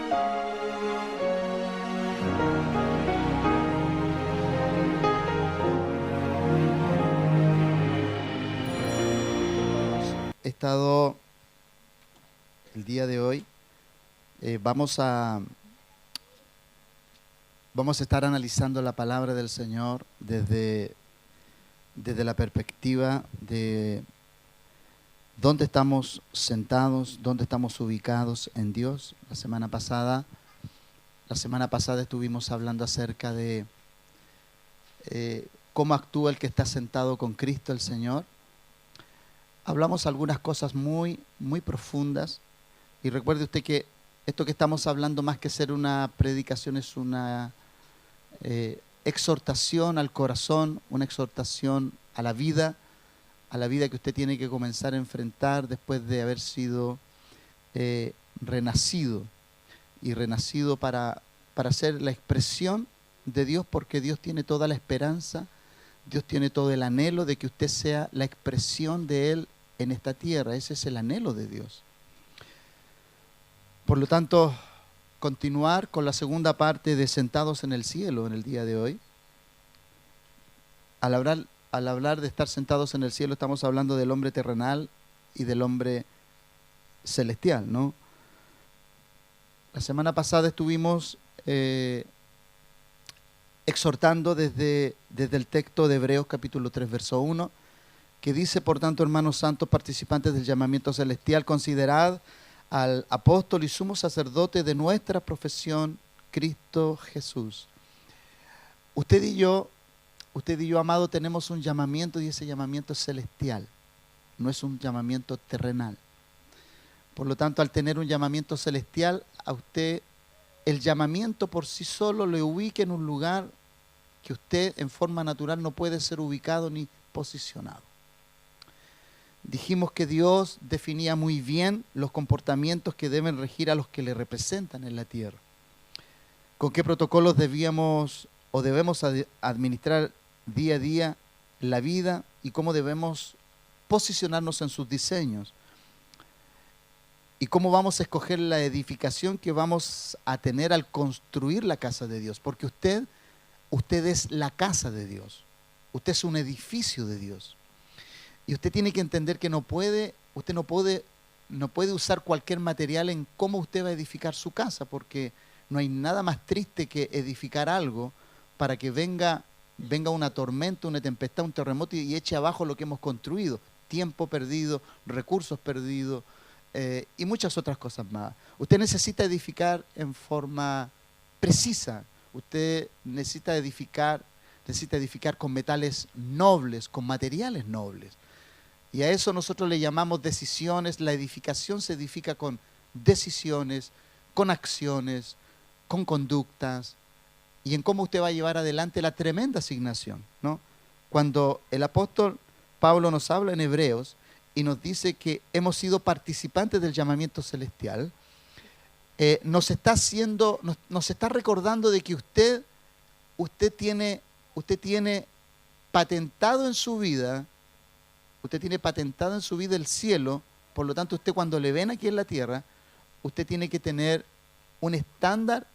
He estado el día de hoy, vamos a estar analizando la palabra del Señor desde la perspectiva de dónde estamos sentados, dónde estamos ubicados en Dios. La semana pasada estuvimos hablando acerca de cómo actúa el que está sentado con Cristo el Señor. Hablamos algunas cosas muy, muy profundas, y recuerde usted que esto que estamos hablando, más que ser una predicación, es una exhortación al corazón, una exhortación a la vida que usted tiene que comenzar a enfrentar después de haber sido renacido, y renacido para ser la expresión de Dios, porque Dios tiene toda la esperanza, Dios tiene todo el anhelo de que usted sea la expresión de Él en esta tierra. Ese es el anhelo de Dios. Por lo tanto, continuar con la segunda parte de Sentados en el Cielo en el día de hoy. Al hablar de estar sentados en el cielo, estamos hablando del hombre terrenal y del hombre celestial, ¿no? La semana pasada estuvimos exhortando desde el texto de Hebreos capítulo 3, verso 1, que dice: por tanto, hermanos santos, participantes del llamamiento celestial, considerad al apóstol y sumo sacerdote de nuestra profesión, Cristo Jesús. Usted y yo, amado, tenemos un llamamiento, y ese llamamiento es celestial, no es un llamamiento terrenal. Por lo tanto, al tener un llamamiento celestial, a usted el llamamiento por sí solo le ubica en un lugar que usted en forma natural no puede ser ubicado ni posicionado. Dijimos que Dios definía muy bien los comportamientos que deben regir a los que le representan en la tierra. Con qué protocolos debemos administrar día a día la vida, y cómo debemos posicionarnos en sus diseños, y cómo vamos a escoger la edificación que vamos a tener al construir la casa de Dios, porque usted es la casa de Dios, usted es un edificio de Dios, y usted tiene que entender que usted no puede usar cualquier material en cómo usted va a edificar su casa, porque no hay nada más triste que edificar algo para que venga una tormenta, una tempestad, un terremoto y eche abajo lo que hemos construido. Tiempo perdido, recursos perdidos y muchas otras cosas más. Usted necesita edificar en forma precisa. Usted necesita edificar con metales nobles, con materiales nobles. Y a eso nosotros le llamamos decisiones. La edificación se edifica con decisiones, con acciones, con conductas, y en cómo usted va a llevar adelante la tremenda asignación, ¿no? Cuando el apóstol Pablo nos habla en Hebreos y nos dice que hemos sido participantes del llamamiento celestial, nos está recordando de que usted tiene patentado en su vida, el cielo. Por lo tanto, usted, cuando le ven aquí en la tierra, usted tiene que tener un estándar,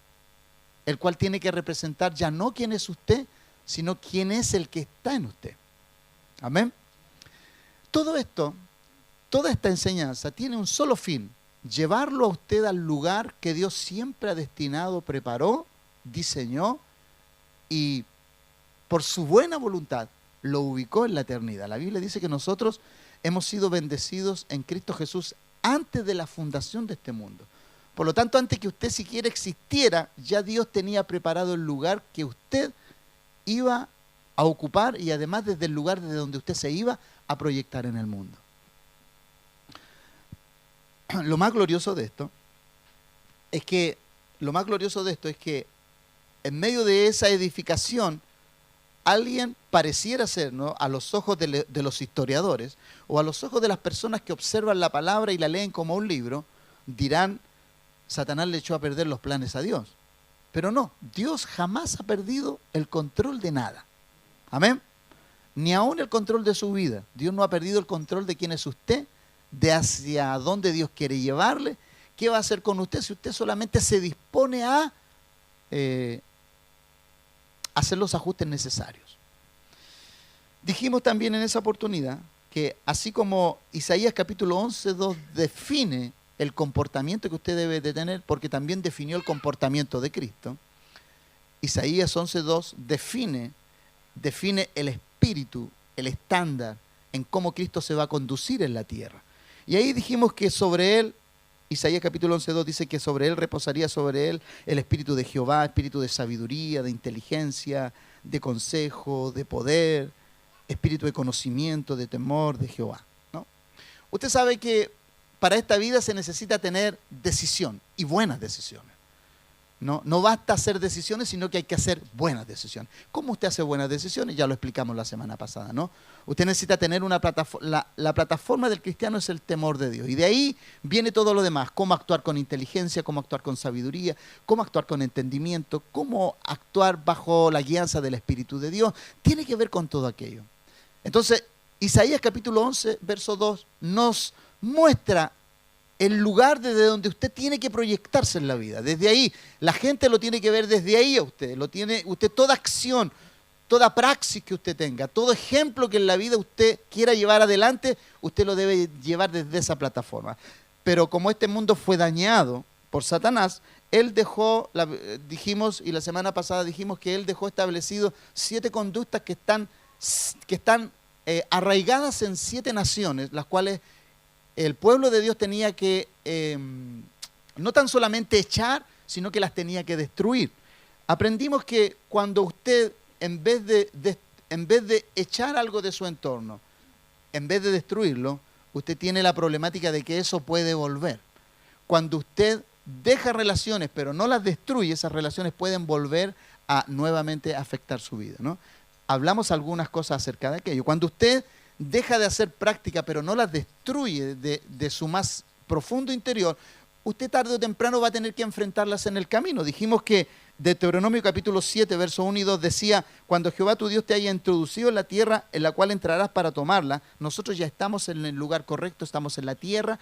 el cual tiene que representar ya no quién es usted, sino quién es el que está en usted. Amén. Todo esto, toda esta enseñanza tiene un solo fin: llevarlo a usted al lugar que Dios siempre ha destinado, preparó, diseñó, y por su buena voluntad lo ubicó en la eternidad. La Biblia dice que nosotros hemos sido bendecidos en Cristo Jesús antes de la fundación de este mundo. Por lo tanto, antes que usted siquiera existiera, ya Dios tenía preparado el lugar que usted iba a ocupar, y además desde el lugar desde donde usted se iba a proyectar en el mundo. Lo más glorioso de esto es que en medio de esa edificación, alguien pareciera ser, ¿no?, a los ojos de los historiadores, o a los ojos de las personas que observan la palabra y la leen como un libro, dirán: Satanás le echó a perder los planes a Dios. Pero no, Dios jamás ha perdido el control de nada. Amén. Ni aún el control de su vida. Dios no ha perdido el control de quién es usted, de hacia dónde Dios quiere llevarle, ¿qué va a hacer con usted si usted solamente se dispone a hacer los ajustes necesarios? Dijimos también en esa oportunidad que así como Isaías capítulo 11:2 define el comportamiento que usted debe de tener, porque también definió el comportamiento de Cristo, Isaías 11:2 define el espíritu, el estándar en cómo Cristo se va a conducir en la tierra. Y ahí dijimos que sobre él, Isaías capítulo 11:2 dice que sobre él reposaría sobre él el espíritu de Jehová, espíritu de sabiduría, de inteligencia, de consejo, de poder, espíritu de conocimiento, de temor de Jehová, ¿no? Usted sabe que para esta vida se necesita tener decisión y buenas decisiones. No basta hacer decisiones, sino que hay que hacer buenas decisiones. ¿Cómo usted hace buenas decisiones? Ya lo explicamos la semana pasada, ¿no? Usted necesita tener una plataforma. La plataforma del cristiano es el temor de Dios. Y de ahí viene todo lo demás. Cómo actuar con inteligencia, cómo actuar con sabiduría, cómo actuar con entendimiento, cómo actuar bajo la guianza del Espíritu de Dios. Tiene que ver con todo aquello. Entonces, Isaías capítulo 11, verso 2, nos muestra el lugar desde donde usted tiene que proyectarse en la vida. Desde ahí, la gente lo tiene que ver desde ahí a usted. Usted toda acción, toda praxis que usted tenga, todo ejemplo que en la vida usted quiera llevar adelante, usted lo debe llevar desde esa plataforma. Pero como este mundo fue dañado por Satanás, él dejó, dijimos, y la semana pasada dijimos que él dejó establecido 7 conductas que están arraigadas en 7 naciones, las cuales el pueblo de Dios tenía que no tan solamente echar, sino que las tenía que destruir. Aprendimos que cuando usted, en vez de echar algo de su entorno, en vez de destruirlo, usted tiene la problemática de que eso puede volver. Cuando usted deja relaciones, pero no las destruye, esas relaciones pueden volver a nuevamente afectar su vida, ¿no? Hablamos algunas cosas acerca de aquello. Cuando usted deja de hacer práctica, pero no las destruye de su más profundo interior, usted tarde o temprano va a tener que enfrentarlas en el camino. Dijimos que Deuteronomio capítulo 7, versos 1 y 2 decía: cuando Jehová tu Dios te haya introducido en la tierra en la cual entrarás para tomarla, nosotros ya estamos en el lugar correcto, estamos en la tierra,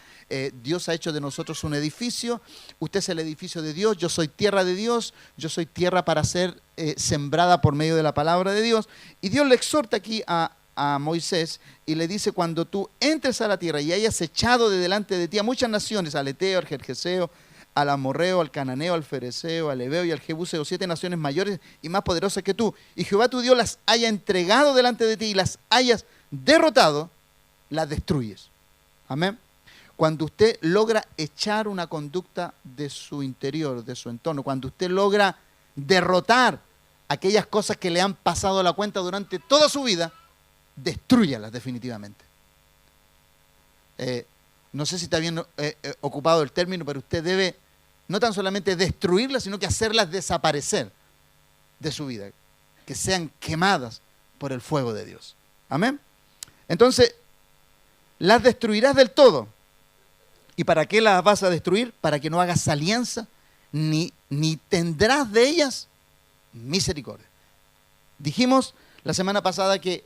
Dios ha hecho de nosotros un edificio, usted es el edificio de Dios, yo soy tierra de Dios, yo soy tierra para ser sembrada por medio de la palabra de Dios. Y Dios le exhorta aquí a Moisés y le dice: cuando tú entres a la tierra y hayas echado de delante de ti a muchas naciones, al Eteo, al Gergeseo, al Amorreo, al Cananeo, al Fereceo, al Ebeo y al Jebuseo, 7 naciones mayores y más poderosas que tú, y Jehová tu Dios las haya entregado delante de ti y las hayas derrotado, las destruyes. Amén. Cuando usted logra echar una conducta de su interior, de su entorno, cuando usted logra derrotar aquellas cosas que le han pasado la cuenta durante toda su vida, destrúyalas definitivamente. No sé si está bien ocupado el término, pero usted debe no tan solamente destruirlas, sino que hacerlas desaparecer de su vida, que sean quemadas por el fuego de Dios. Amén. Entonces, las destruirás del todo. ¿Y para qué las vas a destruir? Para que no hagas alianza, ni tendrás de ellas misericordia. Dijimos la semana pasada que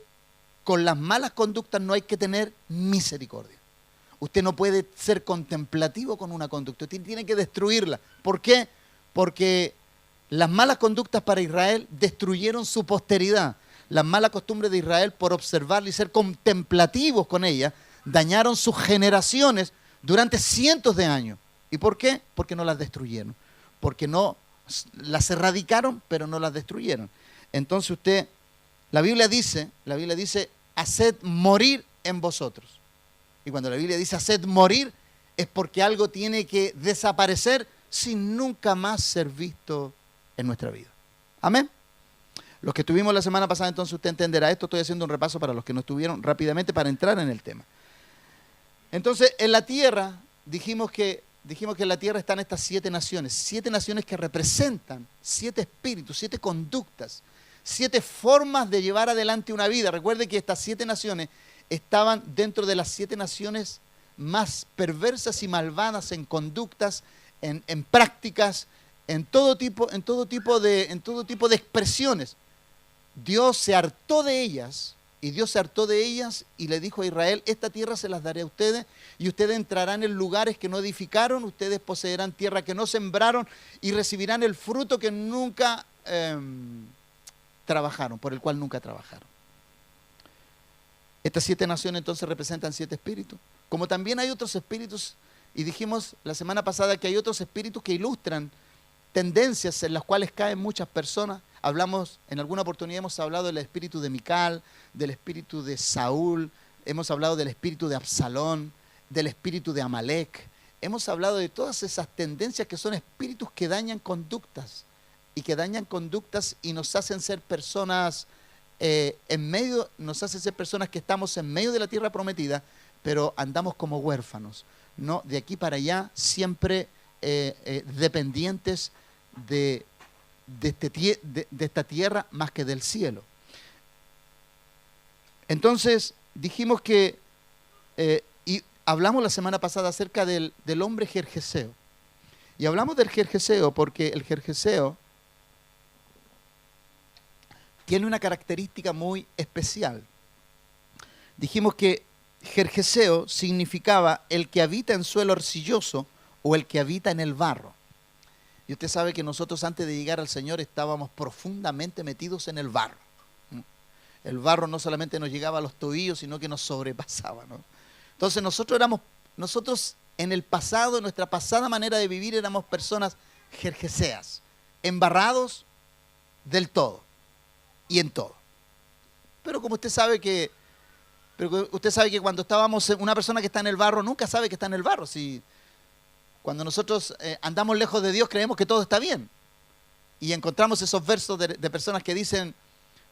con las malas conductas no hay que tener misericordia. Usted no puede ser contemplativo con una conducta, usted tiene que destruirla. ¿Por qué? Porque las malas conductas para Israel destruyeron su posteridad. Las malas costumbres de Israel, por observarla y ser contemplativos con ella, dañaron sus generaciones durante cientos de años. ¿Y por qué? Porque no las destruyeron. Porque no las erradicaron, pero no las destruyeron. Entonces la Biblia dice, haced morir en vosotros. Y cuando la Biblia dice haced morir, es porque algo tiene que desaparecer sin nunca más ser visto en nuestra vida. Amén. Los que estuvimos la semana pasada, entonces usted entenderá esto. Estoy haciendo un repaso para los que no estuvieron rápidamente para entrar en el tema. Entonces, en la tierra, dijimos que en la tierra están estas 7 naciones que representan 7 espíritus, 7 conductas, 7 formas de llevar adelante una vida. Recuerde que estas 7 naciones estaban dentro de las 7 naciones más perversas y malvadas en conductas, en prácticas, en todo tipo de expresiones. Dios se hartó de ellas Y Dios se hartó de ellas y le dijo a Israel, esta tierra se las daré a ustedes y ustedes entrarán en lugares que no edificaron, ustedes poseerán tierra que no sembraron y recibirán el fruto que nunca trabajaron, por el cual nunca trabajaron. Estas 7 naciones entonces representan 7 espíritus. Como también hay otros espíritus, y dijimos la semana pasada que hay otros espíritus que ilustran tendencias en las cuales caen muchas personas. Hablamos, en alguna oportunidad hemos hablado del espíritu de Mical, del espíritu de Saúl, hemos hablado del espíritu de Absalón, del espíritu de Amalek. Hemos hablado de todas esas tendencias que son espíritus que dañan conductas y nos hacen ser personas nos hacen ser personas que estamos en medio de la tierra prometida, pero andamos como huérfanos, ¿no? De aquí para allá, siempre dependientes de esta tierra más que del cielo. Entonces, dijimos que, y hablamos la semana pasada acerca del hombre Gergeseo. Y hablamos del Gergeseo porque el Gergeseo tiene una característica muy especial. Dijimos que Gergeseo significaba el que habita en suelo arcilloso o el que habita en el barro. Y usted sabe que nosotros antes de llegar al Señor estábamos profundamente metidos en el barro. El barro no solamente nos llegaba a los tobillos, sino que nos sobrepasaba, ¿no? Entonces nosotros en el pasado, en nuestra pasada manera de vivir, éramos personas gergeseas, embarrados del todo y en todo. Pero como usted sabe que cuando estábamos, una persona que está en el barro nunca sabe que está en el barro. Si cuando nosotros andamos lejos de Dios creemos que todo está bien. Y encontramos esos versos de personas que dicen,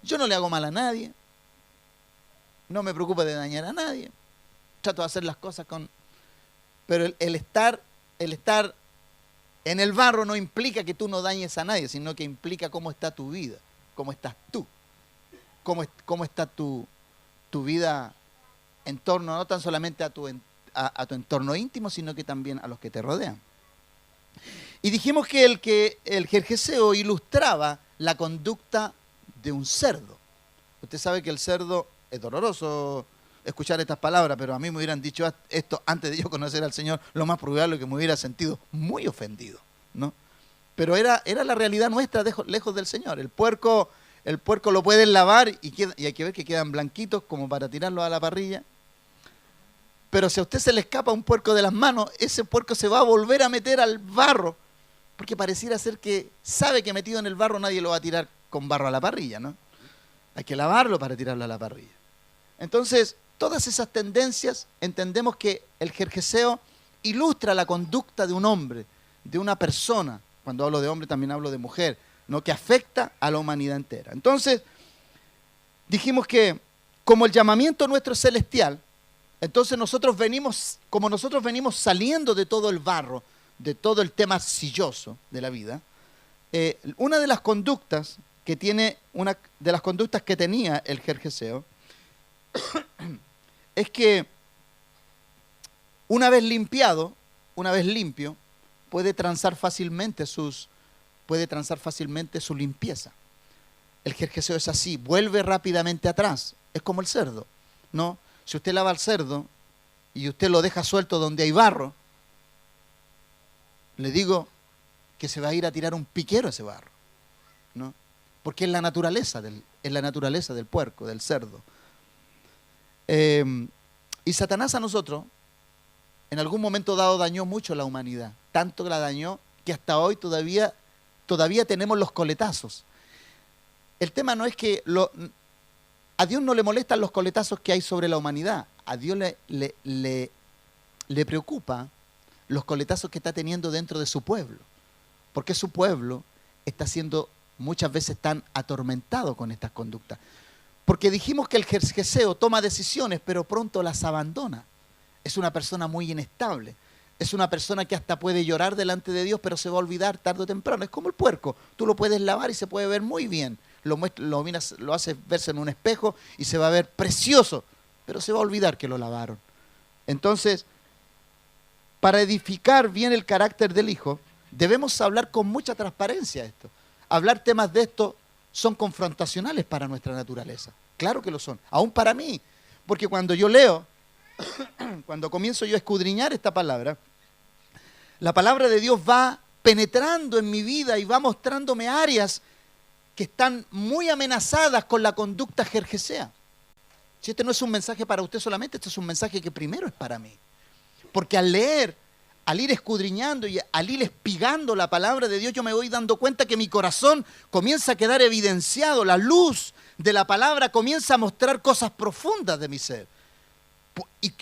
yo no le hago mal a nadie, no me preocupo de dañar a nadie, trato de hacer las cosas con... Pero el estar en el barro no implica que tú no dañes a nadie, sino que implica cómo está tu vida, cómo estás tú, cómo está tu vida en torno no tan solamente a tu entorno íntimo, sino que también a los que te rodean. Y dijimos que el Gergeseo ilustraba la conducta de un cerdo. Usted sabe que el cerdo, es doloroso escuchar estas palabras, pero a mí me hubieran dicho esto antes de yo conocer al Señor, lo más probable es que me hubiera sentido muy ofendido, ¿no? Pero era la realidad nuestra lejos del Señor. El puerco lo pueden lavar y hay que ver que quedan blanquitos como para tirarlo a la parrilla. Pero si a usted se le escapa un puerco de las manos, ese puerco se va a volver a meter al barro, porque pareciera ser que sabe que metido en el barro nadie lo va a tirar con barro a la parrilla, ¿no? Hay que lavarlo para tirarlo a la parrilla. Entonces, todas esas tendencias, entendemos que el Gergeseo ilustra la conducta de un hombre, de una persona. Cuando hablo de hombre también hablo de mujer, ¿no? Que afecta a la humanidad entera. Entonces, dijimos que como el llamamiento nuestro es celestial, entonces como nosotros venimos saliendo de todo el barro, de todo el tema arcilloso de la vida, una de las conductas que tenía el Gergeseo es que una vez limpio, puede transar fácilmente su limpieza. El Gergeseo es así, vuelve rápidamente atrás, es como el cerdo, ¿no? Si usted lava al cerdo y usted lo deja suelto donde hay barro, le digo que se va a ir a tirar un piquero ese barro, ¿no? Porque es la naturaleza del puerco, del cerdo. Y Satanás a nosotros, en algún momento dado, dañó mucho a la humanidad. Tanto que la dañó que hasta hoy todavía tenemos los coletazos. El tema no es que a Dios no le molestan los coletazos que hay sobre la humanidad. A Dios le preocupa los coletazos que está teniendo dentro de su pueblo. Porque su pueblo está siendo muchas veces tan atormentado con estas conductas. Porque dijimos que el Gergeseo toma decisiones, pero pronto las abandona. Es una persona muy inestable. Es una persona que hasta puede llorar delante de Dios, pero se va a olvidar tarde o temprano. Es como el puerco. Tú lo puedes lavar y se puede ver muy bien. Lo haces verse en un espejo y se va a ver precioso, pero se va a olvidar que lo lavaron. Entonces, para edificar bien el carácter del hijo, debemos hablar con mucha transparencia esto. Hablar temas de esto son confrontacionales para nuestra naturaleza. Claro que lo son, aún para mí. Porque cuando yo leo, cuando comienzo yo a escudriñar esta palabra, la palabra de Dios va penetrando en mi vida y va mostrándome áreas que están muy amenazadas con la conducta jerjesea. Si este no es un mensaje para usted solamente, este es un mensaje que primero es para mí. Porque al leer, al ir escudriñando y al ir espigando la palabra de Dios, yo me voy dando cuenta que mi corazón comienza a quedar evidenciado. La luz de la palabra comienza a mostrar cosas profundas de mi ser.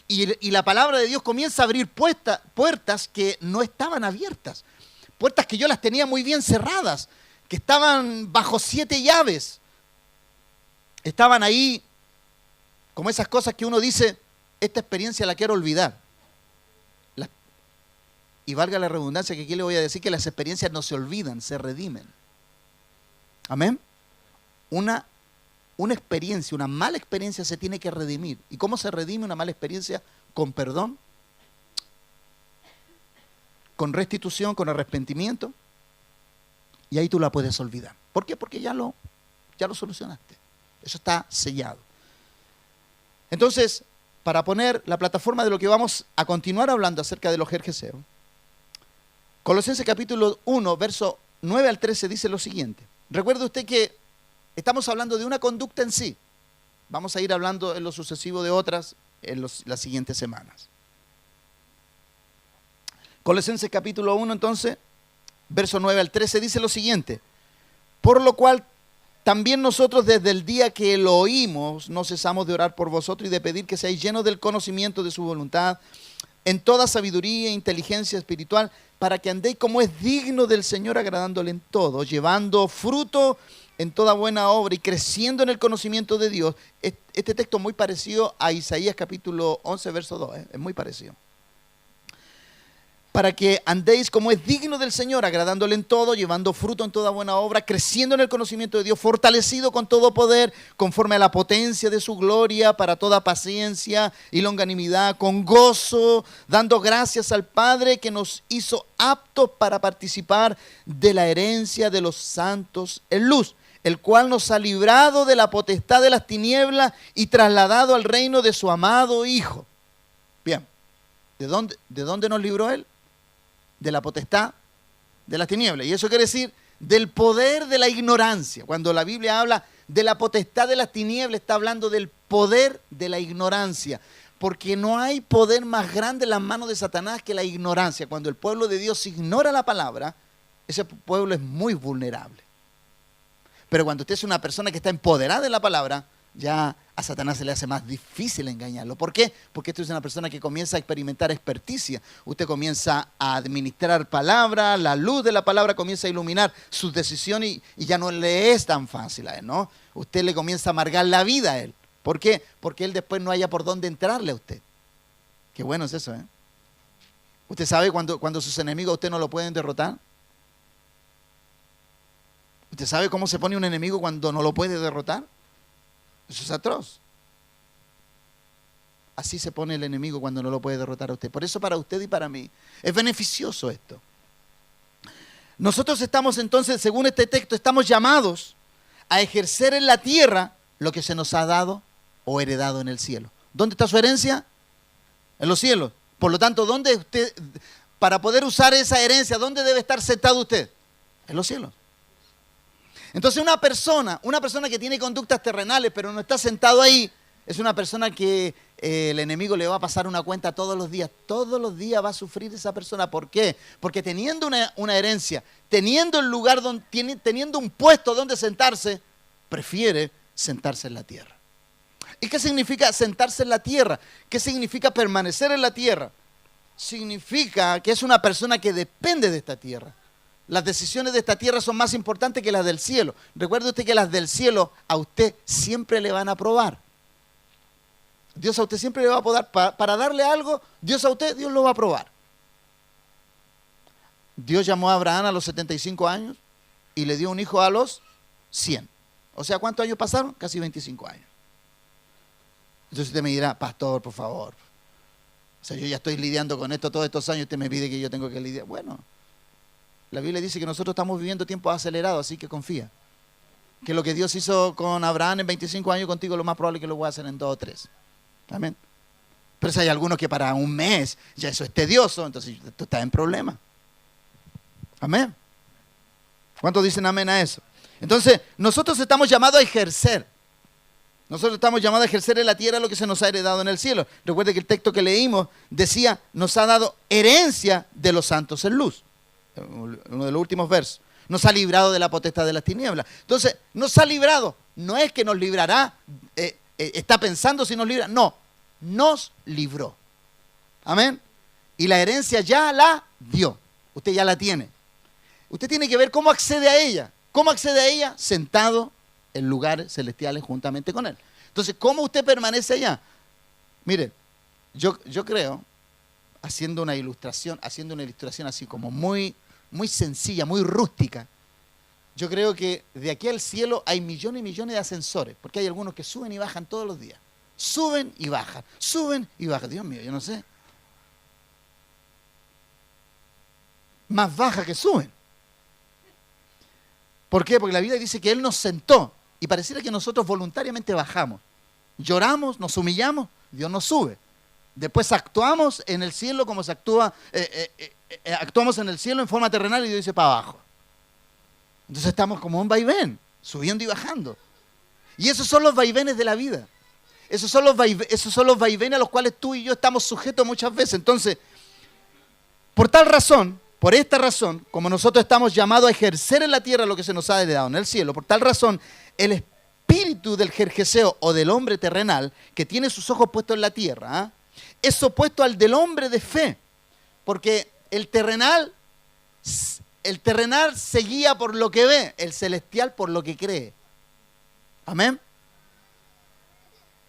Y la palabra de Dios comienza a abrir puertas que no estaban abiertas. Puertas que yo las tenía muy bien cerradas, que estaban bajo 7 llaves. Estaban ahí como esas cosas que uno dice, esta experiencia la quiero olvidar. Y valga la redundancia que aquí le voy a decir que las experiencias no se olvidan, se redimen. Amén. Una experiencia, una mala experiencia se tiene que redimir. ¿Y cómo se redime una mala experiencia? Con perdón, con restitución, con arrepentimiento. Y ahí tú la puedes olvidar. ¿Por qué? Porque ya lo solucionaste. Eso está sellado. Entonces, para poner la plataforma de lo que vamos a continuar hablando acerca de los jerjeseos, Colosenses capítulo 1, verso 9 al 13 dice lo siguiente. Recuerde usted que estamos hablando de una conducta en sí. Vamos a ir hablando en lo sucesivo de otras en las siguientes semanas. Colosenses capítulo 1 entonces, verso 9 al 13 dice lo siguiente. Por lo cual también nosotros desde el día que lo oímos no cesamos de orar por vosotros y de pedir que seáis llenos del conocimiento de su voluntad en toda sabiduría e inteligencia espiritual, para que andéis como es digno del Señor, agradándole en todo, llevando fruto en toda buena obra y creciendo en el conocimiento de Dios. Este texto es muy parecido a Isaías capítulo 11, verso 2, es muy parecido. Para que andéis como es digno del Señor, agradándole en todo, llevando fruto en toda buena obra, creciendo en el conocimiento de Dios, fortalecido con todo poder, conforme a la potencia de su gloria, para toda paciencia y longanimidad, con gozo, dando gracias al Padre que nos hizo aptos para participar de la herencia de los santos en luz, el cual nos ha librado de la potestad de las tinieblas y trasladado al reino de su amado Hijo. Bien, ¿de dónde nos libró Él? De la potestad de las tinieblas. Y eso quiere decir del poder de la ignorancia. Cuando la Biblia habla de la potestad de las tinieblas, está hablando del poder de la ignorancia. Porque no hay poder más grande en las manos de Satanás que la ignorancia. Cuando el pueblo de Dios ignora la palabra, ese pueblo es muy vulnerable. Pero cuando usted es una persona que está empoderada de la palabra, ya a Satanás se le hace más difícil engañarlo. ¿Por qué? Porque usted es una persona que comienza a experimentar experticia. Usted comienza a administrar palabra, la luz de la palabra comienza a iluminar sus decisiones y ya no le es tan fácil a él, ¿no? Usted le comienza a amargar la vida a él. ¿Por qué? Porque él después no haya por dónde entrarle a usted. Qué bueno es eso, ¿eh? ¿Usted sabe cuando sus enemigos a usted no lo pueden derrotar? ¿Usted sabe cómo se pone un enemigo cuando no lo puede derrotar? Eso es atroz. Así se pone el enemigo cuando no lo puede derrotar a usted. Por eso para usted y para mí es beneficioso esto. Nosotros estamos entonces, según este texto, estamos llamados a ejercer en la tierra lo que se nos ha dado o heredado en el cielo. ¿Dónde está su herencia? En los cielos. Por lo tanto, ¿dónde usted, para poder usar esa herencia, dónde debe estar sentado usted? En los cielos. Entonces una persona que tiene conductas terrenales pero no está sentado ahí, es una persona que el enemigo le va a pasar una cuenta todos los días va a sufrir esa persona. ¿Por qué? Porque teniendo una herencia, teniendo el lugar, teniendo un puesto donde sentarse, prefiere sentarse en la tierra. ¿Y qué significa sentarse en la tierra? ¿Qué significa permanecer en la tierra? Significa que es una persona que depende de esta tierra. Las decisiones de esta tierra son más importantes que las del cielo. Recuerde usted que las del cielo a usted siempre le van a probar. Dios a usted siempre le va a poder, para darle algo, Dios lo va a probar. Dios llamó a Abraham a los 75 años y le dio un hijo a los 100. O sea, ¿cuántos años pasaron? Casi 25 años. Entonces usted me dirá, pastor, por favor. O sea, yo ya estoy lidiando con esto todos estos años, usted me pide que yo tengo que lidiar. Bueno, la Biblia dice que nosotros estamos viviendo tiempos acelerados, así que confía. que lo que Dios hizo con Abraham en 25 años, contigo lo más probable es que lo voy a hacer en 2 o 3. Amén. Pero si hay algunos que para un mes ya eso es tedioso, entonces tú estás en problema. Amén. ¿Cuántos dicen amén a eso? Entonces, nosotros estamos llamados a ejercer. Nosotros estamos llamados a ejercer en la tierra lo que se nos ha heredado en el cielo. Recuerde que el texto que leímos decía, nos ha dado herencia de los santos en luz. Uno de los últimos versos. Nos ha librado de la potestad de las tinieblas. Entonces, nos ha librado. No es que nos librará, está pensando si nos libra. No, nos libró. Amén. Y la herencia ya la dio. Usted ya la tiene. Usted tiene que ver cómo accede a ella. ¿Cómo accede a ella? Sentado en lugares celestiales juntamente con Él. Entonces, ¿cómo usted permanece allá? Mire, yo creo, haciendo una ilustración así como muy sencilla, muy rústica, yo creo que de aquí al cielo hay millones y millones de ascensores, porque hay algunos que suben y bajan todos los días. Suben y bajan, suben y bajan. Dios mío, yo no sé. Más baja que suben. ¿Por qué? Porque la Biblia dice que Él nos sentó y pareciera que nosotros voluntariamente bajamos. Lloramos, nos humillamos, Dios nos sube. Después actuamos en el cielo como se actúa, actuamos en el cielo en forma terrenal y Dios dice para abajo. Entonces estamos como un vaivén, subiendo y bajando. Y esos son los vaivenes de la vida. Esos son los vaivenes a los cuales tú y yo estamos sujetos muchas veces. Entonces, por esta razón, como nosotros estamos llamados a ejercer en la tierra lo que se nos ha heredado en el cielo, por tal razón, el espíritu del jerjeseo o del hombre terrenal, que tiene sus ojos puestos en la tierra, es opuesto al del hombre de fe. Porque el terrenal se guía por lo que ve, el celestial por lo que cree. Amén.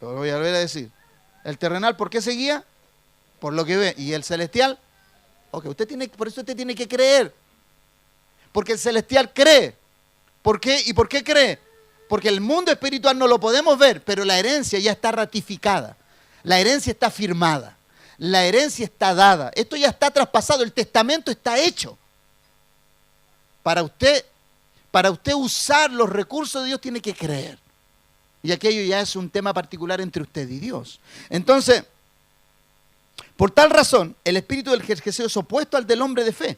Lo voy a volver a decir. El terrenal, ¿por qué se guía? Por lo que ve. Y el celestial, por eso usted tiene que creer. Porque el celestial cree. ¿Por qué? ¿Y por qué cree? Porque el mundo espiritual no lo podemos ver, pero la herencia ya está ratificada. La herencia está firmada. La herencia está dada. Esto ya está traspasado. El testamento está hecho. Para usted usar los recursos de Dios tiene que creer. Y aquello ya es un tema particular entre usted y Dios. Entonces, por tal razón, el espíritu del jerjeseo es opuesto al del hombre de fe,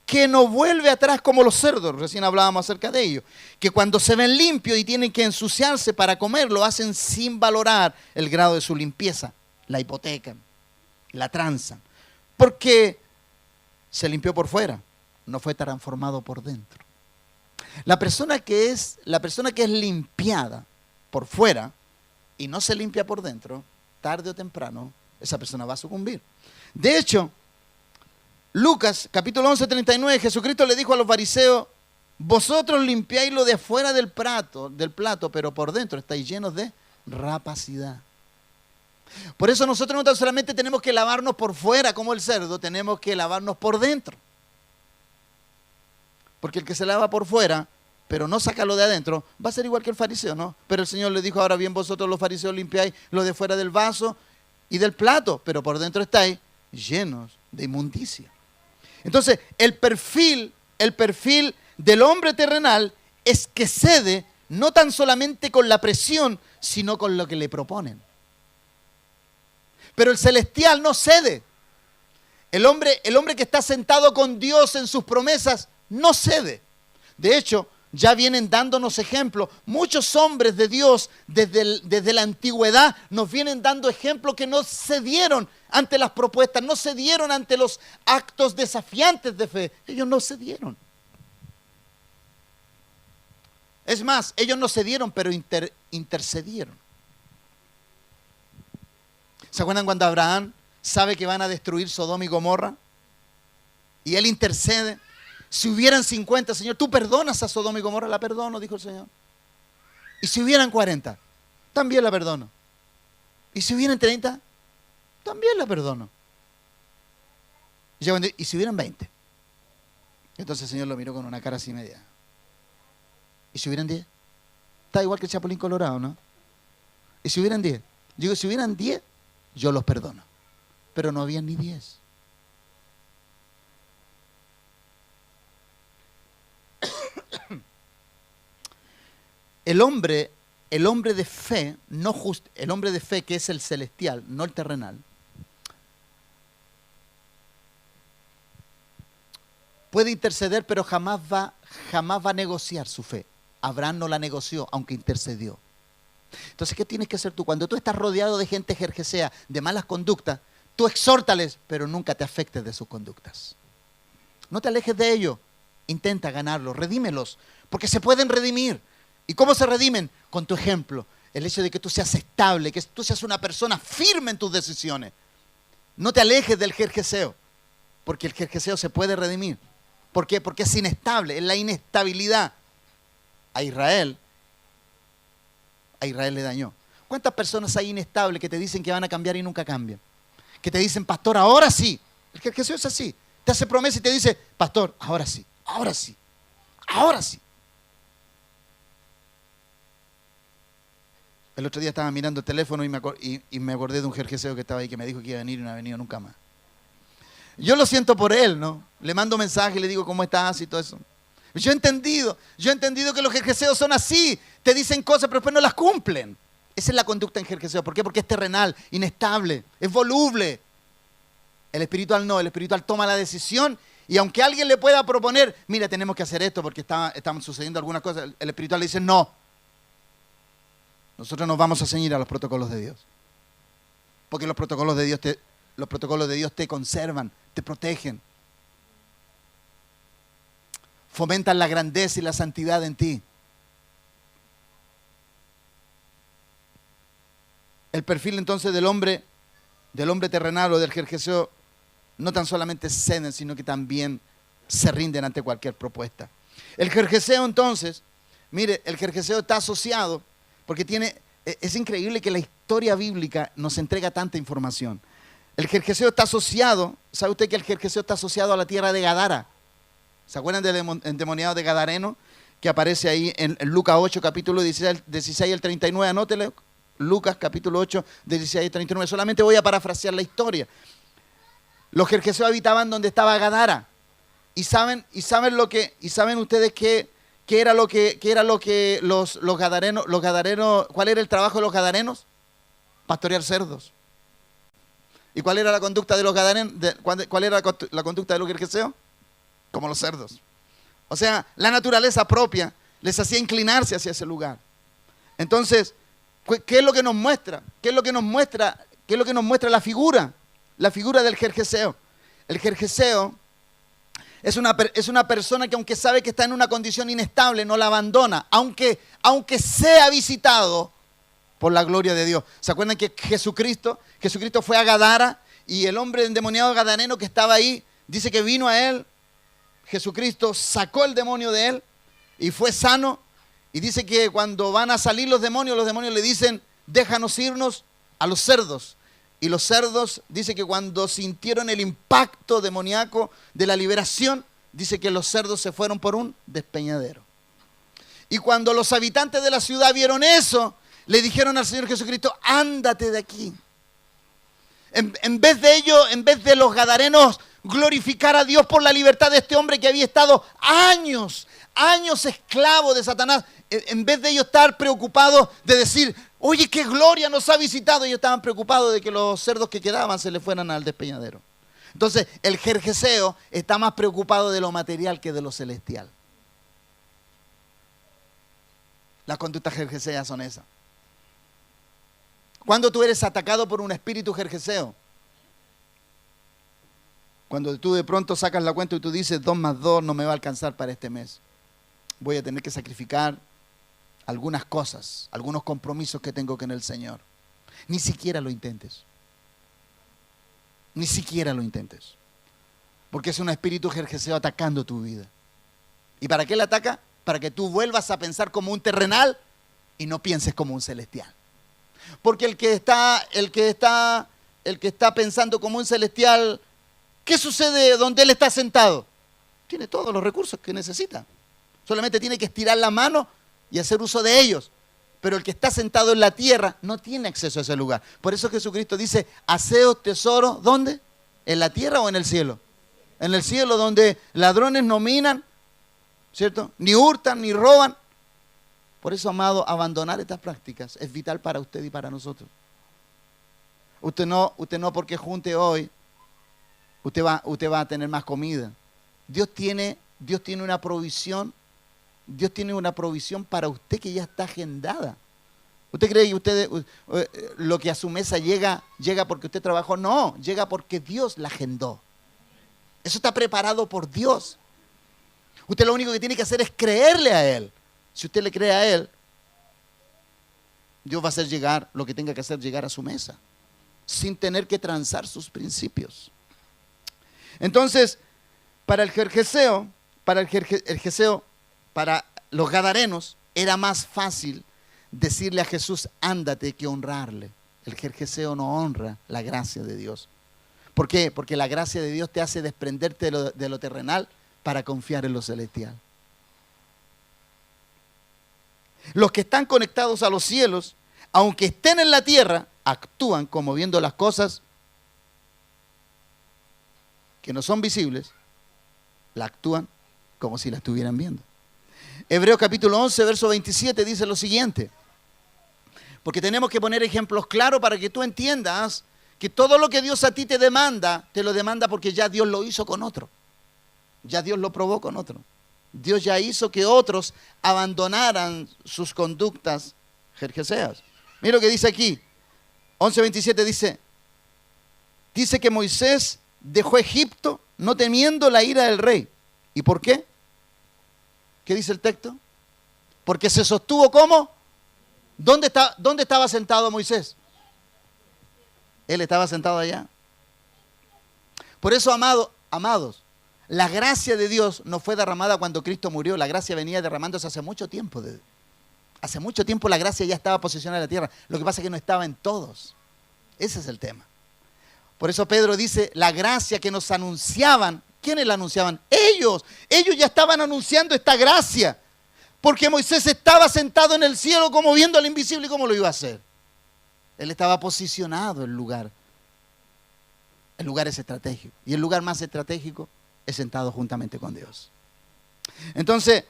que no vuelve atrás como los cerdos. Recién hablábamos acerca de ello. Que cuando se ven limpios y tienen que ensuciarse para comer, lo hacen sin valorar el grado de su limpieza. La hipotecan, la transan. Porque se limpió por fuera, no fue transformado por dentro. La persona que es limpiada por fuera y no se limpia por dentro, tarde o temprano, esa persona va a sucumbir. De hecho, Lucas, capítulo 11, 39, Jesucristo le dijo a los fariseos, vosotros limpiáis lo de afuera del plato, pero por dentro estáis llenos de rapacidad. Por eso nosotros no tan solamente tenemos que lavarnos por fuera como el cerdo, tenemos que lavarnos por dentro. Porque el que se lava por fuera, pero no saca lo de adentro, va a ser igual que el fariseo, ¿no? Pero el Señor le dijo, ahora bien, vosotros los fariseos limpiáis lo de fuera del vaso y del plato, pero por dentro estáis llenos de inmundicia. Entonces, el perfil del hombre terrenal es que cede no tan solamente con la presión, sino con lo que le proponen. Pero el celestial no cede. El hombre que está sentado con Dios en sus promesas no cede. De hecho, ya vienen dándonos ejemplos. Muchos hombres de Dios desde la antigüedad nos vienen dando ejemplos que no cedieron ante las propuestas, no cedieron ante los actos desafiantes de fe. Ellos no cedieron. Es más, ellos no cedieron, pero intercedieron. ¿Se acuerdan cuando Abraham sabe que van a destruir Sodoma y Gomorra? Y él intercede. Si hubieran 50, Señor, tú perdonas a Sodoma y Gomorra, la perdono, dijo el Señor. Y si hubieran 40, también la perdono. Y si hubieran 30, también la perdono. Y si hubieran 20. Entonces el Señor lo miró con una cara así media. ¿Y si hubieran 10? Está igual que el Chapulín Colorado, ¿no? ¿Y si hubieran 10? Digo, si hubieran 10, yo los perdono. Pero no habían ni 10. el hombre de fe, el hombre de fe que es el celestial, no el terrenal, puede interceder, pero jamás va a negociar su fe. Abraham no la negoció, aunque intercedió. Entonces, ¿qué tienes que hacer tú? Cuando tú estás rodeado de gente jerjesea, de malas conductas, tú exhórtales, pero nunca te afectes de sus conductas. No te alejes de ellos. Intenta ganarlos, redímelos, porque se pueden redimir. ¿Y cómo se redimen? Con tu ejemplo. El hecho de que tú seas estable, que tú seas una persona firme en tus decisiones. No te alejes del jerjeseo, porque el jerjeseo se puede redimir. ¿Por qué? Porque es inestable, es la inestabilidad. A Israel le dañó. ¿Cuántas personas hay inestables que te dicen que van a cambiar y nunca cambian? Que te dicen, pastor, ahora sí. El jerjeseo es así. Te hace promesa y te dice, pastor, ahora sí, ahora sí, ahora sí. El otro día estaba mirando el teléfono y me acordé de un jerjeseo que estaba ahí que me dijo que iba a venir y no ha venido nunca más. Yo lo siento por él, ¿no? Le mando mensaje, le digo cómo estás y todo eso. Yo he entendido que los jerjeseos son así. Te dicen cosas pero después no las cumplen. Esa es la conducta en jerjeseo. ¿Por qué? Porque es terrenal, inestable, es voluble. El espiritual no, el espiritual toma la decisión y aunque alguien le pueda proponer, mira, tenemos que hacer esto porque están sucediendo algunas cosas, el espiritual le dice no. Nosotros nos vamos a ceñir a los protocolos de Dios. Porque los protocolos de Dios te conservan, te protegen. Fomentan la grandeza y la santidad en ti. El perfil entonces del hombre terrenal o del jerjeseo no tan solamente ceden, sino que también se rinden ante cualquier propuesta. El jerjeseo entonces, mire, el jerjeseo está asociado, porque es increíble que la historia bíblica nos entrega tanta información. El jerjeseo está asociado, ¿sabe usted que el jerjeseo está asociado a la tierra de Gadara? ¿Se acuerdan del endemoniado de Gadareno? Que aparece ahí en Lucas 8, capítulo 16 al 39, anótele. Lucas capítulo 8, de 16 al 39. Solamente voy a parafrasear la historia. Los jerjeseos habitaban donde estaba Gadara. ¿Y saben ustedes qué era lo que los gadarenos, cuál era el trabajo de los gadarenos? Pastorear cerdos. ¿Y cuál era la conducta de los gadarenos? ¿Cuál era la conducta de los jerjeseos? Como los cerdos. O sea, la naturaleza propia les hacía inclinarse hacia ese lugar. Entonces, ¿qué es lo que nos muestra? ¿Qué es lo que nos muestra la figura? La figura del jerjeseo. El jerjeseo es una persona que aunque sabe que está en una condición inestable, no la abandona, aunque sea visitado por la gloria de Dios. ¿Se acuerdan que Jesucristo fue a Gadara y el hombre endemoniado gadareno que estaba ahí, dice que vino a él, Jesucristo sacó el demonio de él y fue sano? Y dice que cuando van a salir los demonios le dicen, déjanos irnos a los cerdos. Y los cerdos, dice que cuando sintieron el impacto demoníaco de la liberación, dice que los cerdos se fueron por un despeñadero. Y cuando los habitantes de la ciudad vieron eso, le dijeron al Señor Jesucristo, ándate de aquí. En vez de los gadarenos glorificar a Dios por la libertad de este hombre que había estado años esclavo de Satanás, en vez de ellos estar preocupados de decir, oye, qué gloria nos ha visitado, ellos estaban preocupados de que los cerdos que quedaban se le fueran al despeñadero. Entonces, el jerjeseo está más preocupado de lo material que de lo celestial. Las conductas jerjeseas son esas. Cuando tú eres atacado por un espíritu jerjeseo, cuando tú de pronto sacas la cuenta y tú dices 2 más 2 no me va a alcanzar para este mes, voy a tener que sacrificar algunas cosas, algunos compromisos que tengo con el Señor. Ni siquiera lo intentes. Ni siquiera lo intentes. Porque es un espíritu jerjeseo atacando tu vida. ¿Y para qué le ataca? Para que tú vuelvas a pensar como un terrenal y no pienses como un celestial. Porque el que está pensando como un celestial, ¿qué sucede donde él está sentado? Tiene todos los recursos que necesita. Solamente tiene que estirar la mano y hacer uso de ellos. Pero el que está sentado en la tierra no tiene acceso a ese lugar. Por eso Jesucristo dice, haceos tesoro, ¿dónde? ¿En la tierra o en el cielo? En el cielo, donde ladrones no minan, ¿cierto? Ni hurtan, ni roban. Por eso, amado, abandonar estas prácticas es vital para usted y para nosotros. Usted no porque junte hoy, usted va a tener más comida. Dios tiene una provisión. Dios tiene una provisión para usted que ya está agendada. ¿Usted cree que lo que a su mesa llega porque usted trabajó? No, llega porque Dios la agendó. Eso está preparado por Dios. Usted lo único que tiene que hacer es creerle a Él. Si usted le cree a Él, Dios va a hacer llegar lo que tenga que hacer llegar a su mesa, sin tener que transar sus principios. Entonces, para el Gergeseo, para los gadarenos, era más fácil decirle a Jesús, ándate, que honrarle. El Gergeseo no honra la gracia de Dios. ¿Por qué? Porque la gracia de Dios te hace desprenderte de lo terrenal para confiar en lo celestial. Los que están conectados a los cielos, aunque estén en la tierra, actúan como viendo las cosas que no son visibles, la actúan como si la estuvieran viendo. Hebreos capítulo 11, verso 27 dice lo siguiente. Porque tenemos que poner ejemplos claros para que tú entiendas que todo lo que Dios a ti te lo demanda porque ya Dios lo hizo con otro. Ya Dios lo probó con otro. Dios ya hizo que otros abandonaran sus conductas gergeseas. Mira lo que dice aquí. 11:27 dice que Moisés dejó Egipto no temiendo la ira del rey. ¿Y por qué? ¿Qué dice el texto? Porque se sostuvo ¿cómo? ¿Dónde estaba sentado Moisés? Él estaba sentado allá. Por eso, amados, la gracia de Dios no fue derramada cuando Cristo murió. La gracia venía derramándose hace mucho tiempo. Hace mucho tiempo la gracia ya estaba posicionada en la tierra. Lo que pasa es que no estaba en todos. Ese es el tema. Por eso Pedro dice, la gracia que nos anunciaban. ¿Quiénes la anunciaban? Ellos. Ellos ya estaban anunciando esta gracia. Porque Moisés estaba sentado en el cielo como viendo al invisible. ¿Y cómo lo iba a hacer? Él estaba posicionado en el lugar. El lugar es estratégico. Y el lugar más estratégico es sentado juntamente con Dios. Entonces,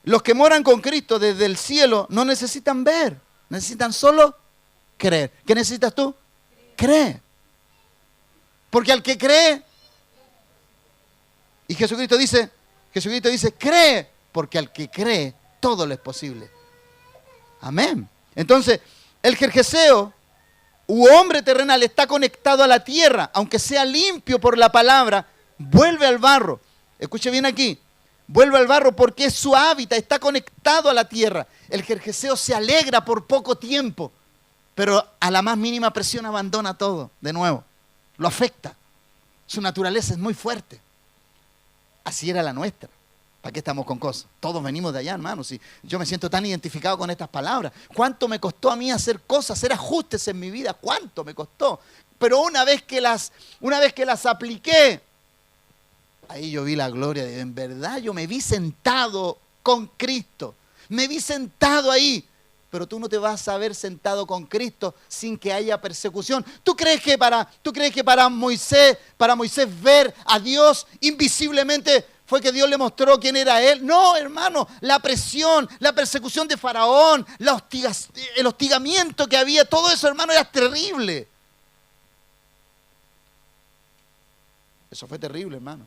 los que moran con Cristo desde el cielo no necesitan ver. Necesitan solo creer. ¿Qué necesitas tú? Cree. Porque al que cree, y Jesucristo dice, cree, porque al que cree, todo le es posible. Amén. Entonces, el gergeseo u hombre terrenal está conectado a la tierra, aunque sea limpio por la palabra, vuelve al barro. Escuche bien aquí, vuelve al barro porque es su hábitat, está conectado a la tierra. El gergeseo se alegra por poco tiempo, pero a la más mínima presión abandona todo de nuevo. Lo afecta. Su naturaleza es muy fuerte. Así era la nuestra. ¿Para qué estamos con cosas? Todos venimos de allá, hermanos. Y yo me siento tan identificado con estas palabras. ¿Cuánto me costó a mí hacer cosas, hacer ajustes en mi vida? ¿Cuánto me costó? Pero una vez que las apliqué, ahí yo vi la gloria de Dios. En verdad yo me vi sentado con Cristo. Me vi sentado ahí. Pero tú no te vas a ver sentado con Cristo sin que haya persecución. ¿Tú crees que para Moisés ver a Dios invisiblemente fue que Dios le mostró quién era Él? No, hermano, la presión, la persecución de Faraón, el hostigamiento que había, todo eso, hermano, era terrible. Eso fue terrible, hermano.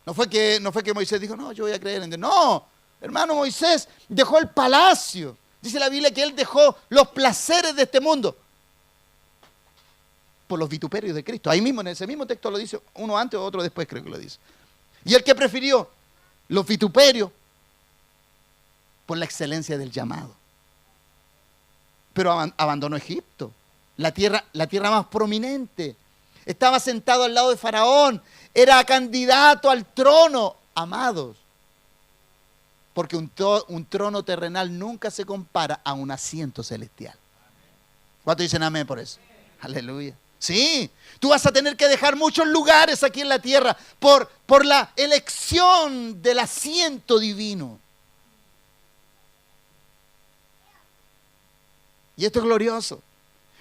No fue que Moisés dijo, no, yo voy a creer en Dios. No, hermano, Moisés dejó el palacio. Dice la Biblia que él dejó los placeres de este mundo por los vituperios de Cristo. Ahí mismo, en ese mismo texto lo dice, uno antes o otro después creo que lo dice. Y el que prefirió los vituperios por la excelencia del llamado. Pero abandonó Egipto, la tierra más prominente. Estaba sentado al lado de Faraón, era candidato al trono, amados. Porque un trono terrenal nunca se compara a un asiento celestial. ¿Cuántos dicen amén por eso? Aleluya. Sí, tú vas a tener que dejar muchos lugares aquí en la tierra por la elección del asiento divino. Y esto es glorioso.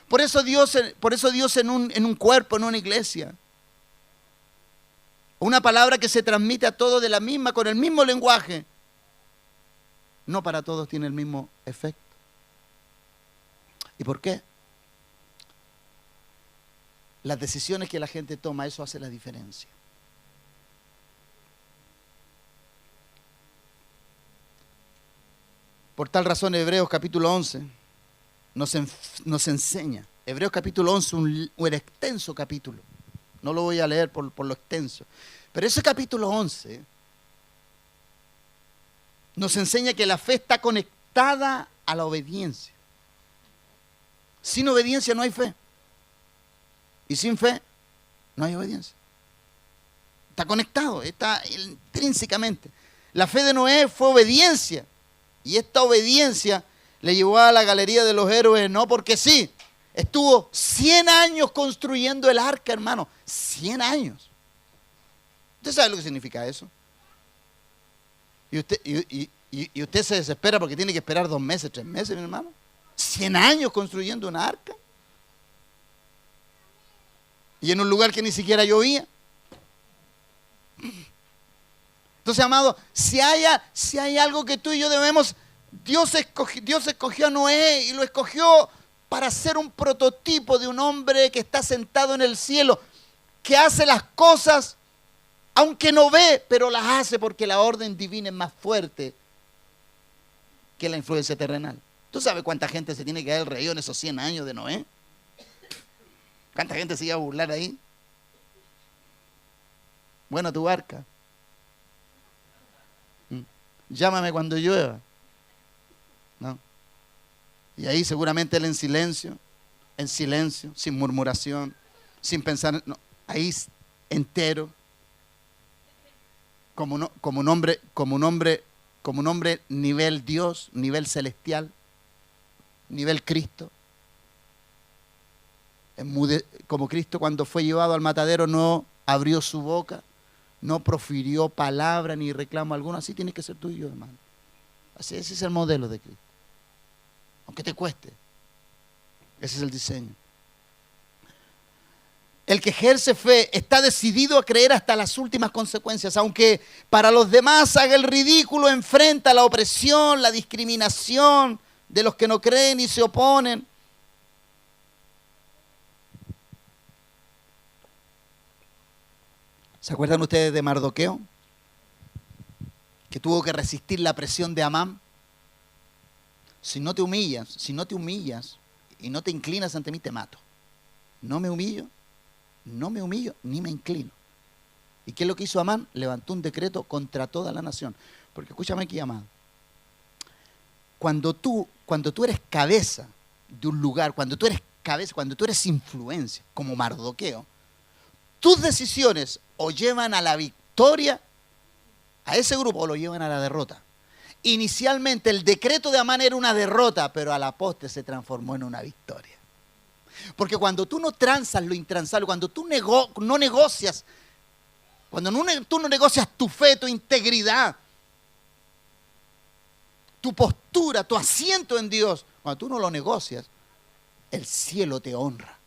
Por eso Dios en un cuerpo, en una iglesia, una palabra que se transmite a todos con el mismo lenguaje, no para todos tiene el mismo efecto. ¿Y por qué? Las decisiones que la gente toma, eso hace la diferencia. Por tal razón, Hebreos capítulo 11 nos enseña. Hebreos capítulo 11, un extenso capítulo. No lo voy a leer por lo extenso. Pero ese capítulo 11 nos enseña que la fe está conectada a la obediencia. Sin obediencia no hay fe. Y sin fe no hay obediencia. Está conectado, está intrínsecamente. La fe de Noé fue obediencia. Y esta obediencia le llevó a la galería de los héroes, no porque sí. Estuvo 100 años construyendo el arca, hermano. 100 años. ¿Usted sabe lo que significa eso? Y usted se desespera porque tiene que esperar 2 meses, 3 meses, mi hermano. 100 años construyendo una arca. Y en un lugar que ni siquiera llovía. Entonces, amado, si hay algo que tú y yo debemos, Dios escogió a Noé y lo escogió para ser un prototipo de un hombre que está sentado en el cielo, que hace las cosas, aunque no ve, pero las hace porque la orden divina es más fuerte que la influencia terrenal. ¿Tú sabes cuánta gente se tiene que dar el reído en esos 100 años de Noé? ¿Cuánta gente se iba a burlar ahí? Bueno, tu barca. Llámame cuando llueva. ¿No? Y ahí seguramente él en silencio, sin murmuración, sin pensar, no, ahí entero, como un hombre nivel Dios, nivel celestial, nivel Cristo. Como Cristo cuando fue llevado al matadero no abrió su boca, no profirió palabra ni reclamo alguno. Así tiene que ser tú y yo, hermano. Ese es el modelo de Cristo. Aunque te cueste. Ese es el diseño. El que ejerce fe está decidido a creer hasta las últimas consecuencias. Aunque para los demás haga el ridículo, enfrenta la opresión, la discriminación de los que no creen y se oponen. ¿Se acuerdan ustedes de Mardoqueo? Que tuvo que resistir la presión de Amán. Si no te humillas y no te inclinas ante mí, te mato. No me humillo, ni me inclino. ¿Y qué es lo que hizo Amán? Levantó un decreto contra toda la nación. Porque escúchame aquí, amado. Cuando tú eres cabeza de un lugar, cuando tú eres influencia, como Mardoqueo, tus decisiones o llevan a la victoria a ese grupo o lo llevan a la derrota. Inicialmente el decreto de Amán era una derrota, pero a la postre se transformó en una victoria. Porque cuando tú no transas lo intransable, cuando tú no negocias, tú no negocias tu fe, tu integridad, tu postura, tu asiento en Dios, cuando tú no lo negocias, el cielo te honra.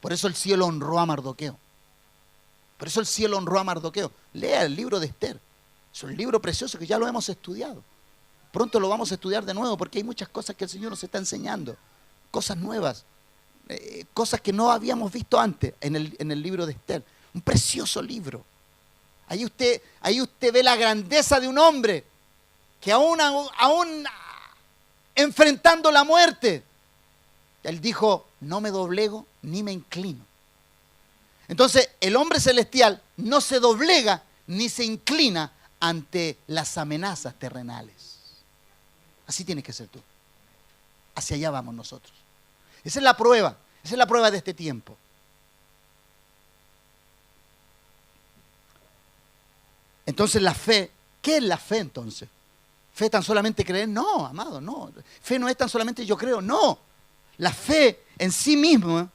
Por eso el cielo honró a Mardoqueo. Lea el libro de Esther. Es un libro precioso que ya lo hemos estudiado. Pronto lo vamos a estudiar de nuevo porque hay muchas cosas que el Señor nos está enseñando. Cosas nuevas. Cosas que no habíamos visto antes en el libro de Esther. Un precioso libro. Ahí usted ve la grandeza de un hombre que aún enfrentando la muerte, él dijo, no me doblego ni me inclino. Entonces, el hombre celestial no se doblega ni se inclina ante las amenazas terrenales. Así tienes que ser tú. Hacia allá vamos nosotros. Esa es la prueba de este tiempo. Entonces la fe, ¿qué es la fe entonces? ¿Fe tan solamente creer? No, amado, no. Fe no es tan solamente yo creo, no. La fe en sí misma,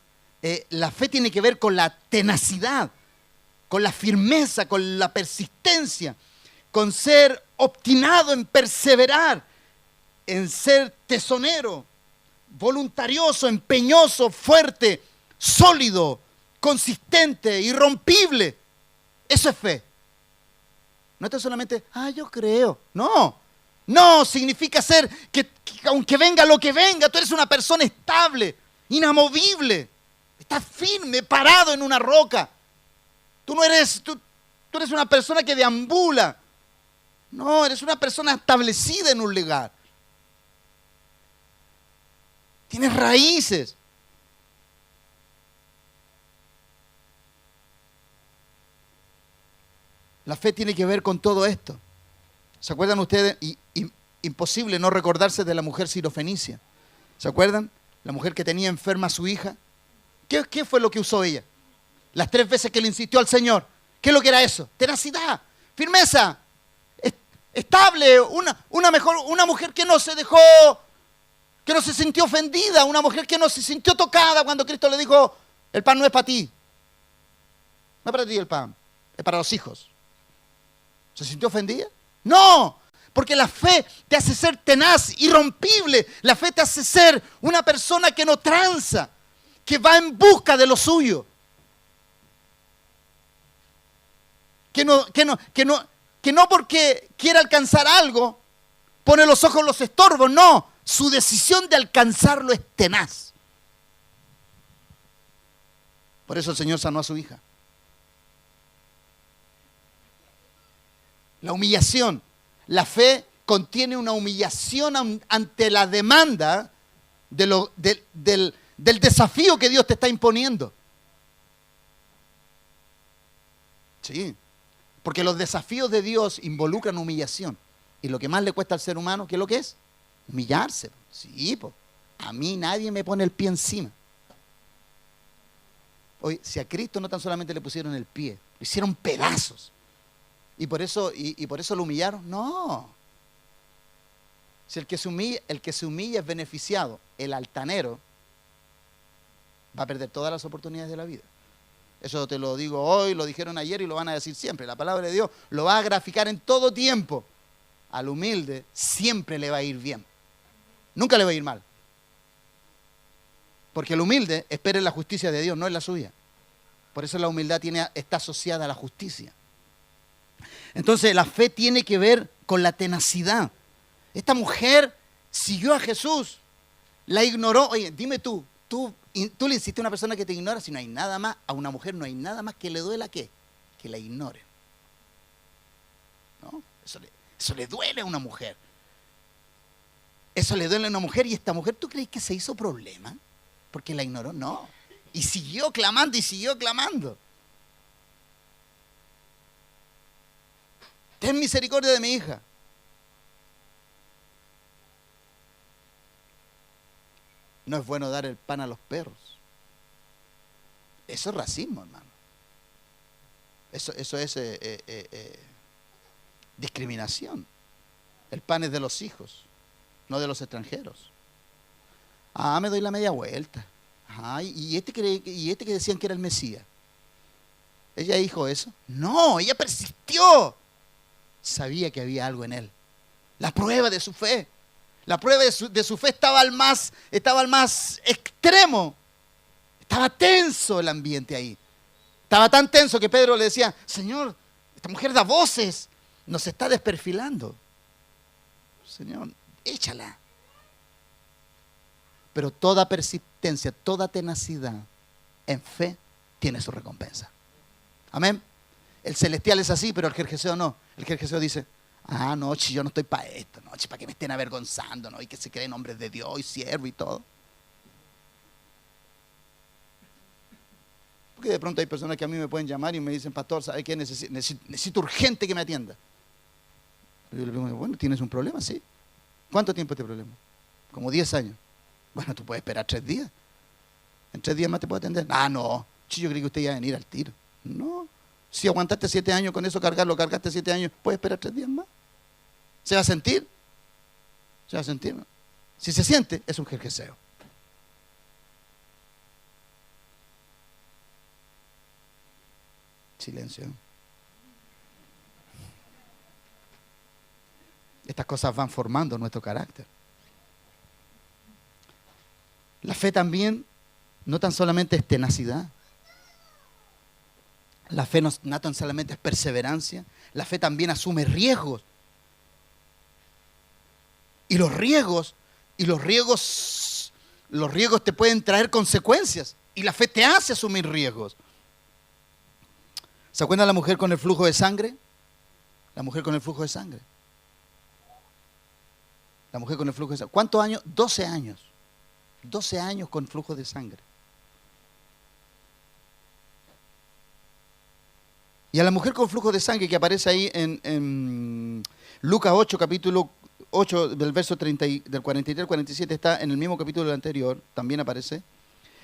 la fe tiene que ver con la tenacidad, con la firmeza, con la persistencia, con ser obstinado en perseverar, en ser tesonero, voluntarioso, empeñoso, fuerte, sólido, consistente, irrompible. Eso es fe. No es solamente, yo creo. No. No, significa ser que aunque venga lo que venga, tú eres una persona estable, inamovible. Estás firme, parado en una roca. Tú eres una persona que deambula. No, eres una persona establecida en un lugar. Tienes raíces. La fe tiene que ver con todo esto. ¿Se acuerdan ustedes? Imposible no recordarse de la mujer sirofenicia. ¿Se acuerdan? La mujer que tenía enferma a su hija. ¿Qué fue lo que usó ella? Las 3 veces que le insistió al Señor. ¿Qué es lo que era eso? Tenacidad, firmeza, estable, una mujer que no se dejó, que no se sintió ofendida, una mujer que no se sintió tocada cuando Cristo le dijo, el pan no es para ti. No es para ti el pan, es para los hijos. ¿Se sintió ofendida? No, porque la fe te hace ser tenaz, irrompible. La fe te hace ser una persona que no tranza, que va en busca de lo suyo. Que no porque quiera alcanzar algo, pone los ojos en los estorbos. No, su decisión de alcanzarlo es tenaz. Por eso el Señor sanó a su hija. La humillación. La fe contiene una humillación ante la demanda del desafío que Dios te está imponiendo. Sí, porque los desafíos de Dios involucran humillación. Y lo que más le cuesta al ser humano, ¿qué es lo que es? Humillarse. Sí, pues. A mí nadie me pone el pie encima. Oye, si a Cristo no tan solamente le pusieron el pie, lo hicieron pedazos. ¿Y por eso lo humillaron? No. Si el que se humilla es beneficiado, el altanero va a perder todas las oportunidades de la vida. Eso te lo digo hoy, lo dijeron ayer y lo van a decir siempre. La palabra de Dios lo va a graficar en todo tiempo. Al humilde siempre le va a ir bien. Nunca le va a ir mal. Porque el humilde espera en la justicia de Dios, no en la suya. Por eso la humildad está asociada a la justicia. Entonces la fe tiene que ver con la tenacidad. Esta mujer siguió a Jesús, la ignoró. Oye, dime tú le insistes a una persona que te ignora, si no hay nada más, a una mujer no hay nada más que le duela que la ignoren. ¿No? Eso le duele a una mujer. Eso le duele a una mujer y esta mujer, ¿tú crees que se hizo problema? Porque la ignoró, no. Y siguió clamando y siguió clamando. Ten misericordia de mi hija. No es bueno dar el pan a los perros. Eso es racismo, hermano. Eso es discriminación. El pan es de los hijos, no de los extranjeros. Me doy la media vuelta. Y este que decían que era el Mesías. ¿Ella dijo eso? No, ella persistió. Sabía que había algo en él. La prueba de su fe. La prueba de su fe estaba al más extremo. Estaba tenso el ambiente ahí. Estaba tan tenso que Pedro le decía, Señor, esta mujer da voces, nos está desperfilando. Señor, échala. Pero toda persistencia, toda tenacidad en fe tiene su recompensa. Amén. El celestial es así, pero el jerjeseo no. El jerjeseo dice, no, yo no estoy para esto, no, para que me estén avergonzando, ¿no? Y que se creen hombres de Dios y siervo y todo. Porque de pronto hay personas que a mí me pueden llamar y me dicen, pastor, ¿sabe qué? Necesito urgente que me atienda. Yo le pregunto, bueno, ¿tienes un problema? Sí. ¿Cuánto tiempo este problema? Como 10 años. Bueno, tú puedes esperar 3 días. En 3 días más te puedo atender. No, yo creí que usted iba a venir al tiro. No. Si aguantaste 7 años con eso, cargaste 7 años, puedes esperar 3 días más. ¿Se va a sentir? Se va a sentir, ¿no? Si se siente, es un jerjeseo. Silencio. Estas cosas van formando nuestro carácter. La fe también no tan solamente es tenacidad. La fe no tan solamente es perseverancia. La fe también asume riesgos. Y los riesgos te pueden traer consecuencias. Y la fe te hace asumir riesgos. ¿Se acuerdan la mujer con el flujo de sangre? La mujer con el flujo de sangre. La mujer con el flujo de sangre. ¿Cuántos años? 12 años. 12 años con flujo de sangre. Y a la mujer con flujo de sangre que aparece ahí en Lucas 8, capítulo 8, del verso 30, del 43 al 47, está en el mismo capítulo anterior, también aparece.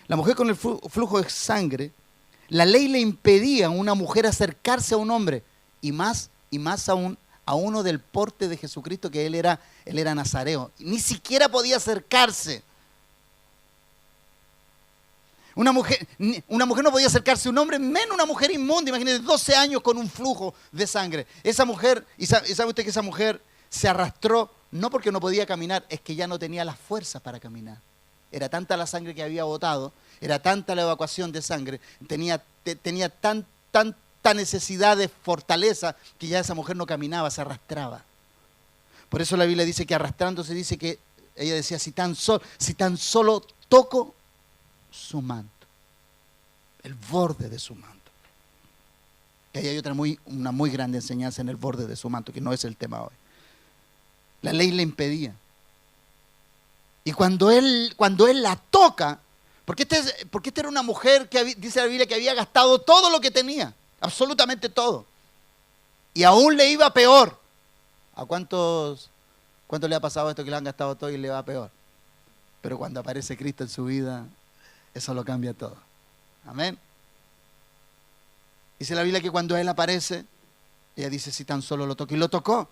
La mujer con el flujo de sangre, la ley le impedía a una mujer acercarse a un hombre, y más aún a uno del porte de Jesucristo, que él era nazareo. Ni siquiera podía acercarse. Una mujer no podía acercarse a un hombre, menos una mujer inmunda. Imagínense, 12 años con un flujo de sangre. Esa mujer, y sabe usted que esa mujer se arrastró, no porque no podía caminar, es que ya no tenía las fuerzas para caminar. Era tanta la sangre que había botado, era tanta la evacuación de sangre, tenía tanta necesidad de fortaleza que ya esa mujer no caminaba, se arrastraba. Por eso la Biblia dice que arrastrándose, dice que ella decía, si tan solo toco su manto, el borde de su manto. Y ahí hay una muy grande enseñanza en el borde de su manto, que no es el tema hoy. La ley le impedía. Y cuando él la toca, porque esta era una mujer que dice la Biblia que había gastado todo lo que tenía, absolutamente todo. Y aún le iba peor. ¿A cuánto le ha pasado esto que le han gastado todo y le va peor? Pero cuando aparece Cristo en su vida, eso lo cambia todo. Amén. Dice la Biblia que cuando Él aparece, ella dice, si tan solo lo toco. Y lo tocó.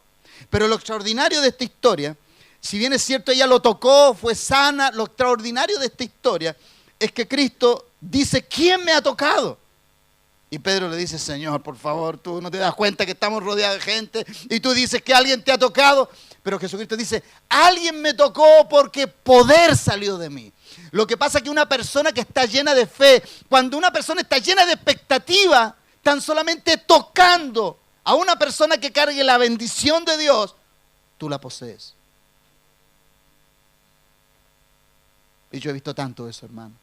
Pero lo extraordinario de esta historia, si bien es cierto, ella lo tocó, fue sana, lo extraordinario de esta historia es que Cristo dice, ¿quién me ha tocado? Y Pedro le dice, Señor, por favor, tú no te das cuenta que estamos rodeados de gente y tú dices que alguien te ha tocado. Pero Jesucristo dice, alguien me tocó porque poder salió de mí. Lo que pasa es que una persona que está llena de fe, cuando una persona está llena de expectativa, tan solamente tocando a una persona que cargue la bendición de Dios, tú la posees. Y yo he visto tanto eso, hermano.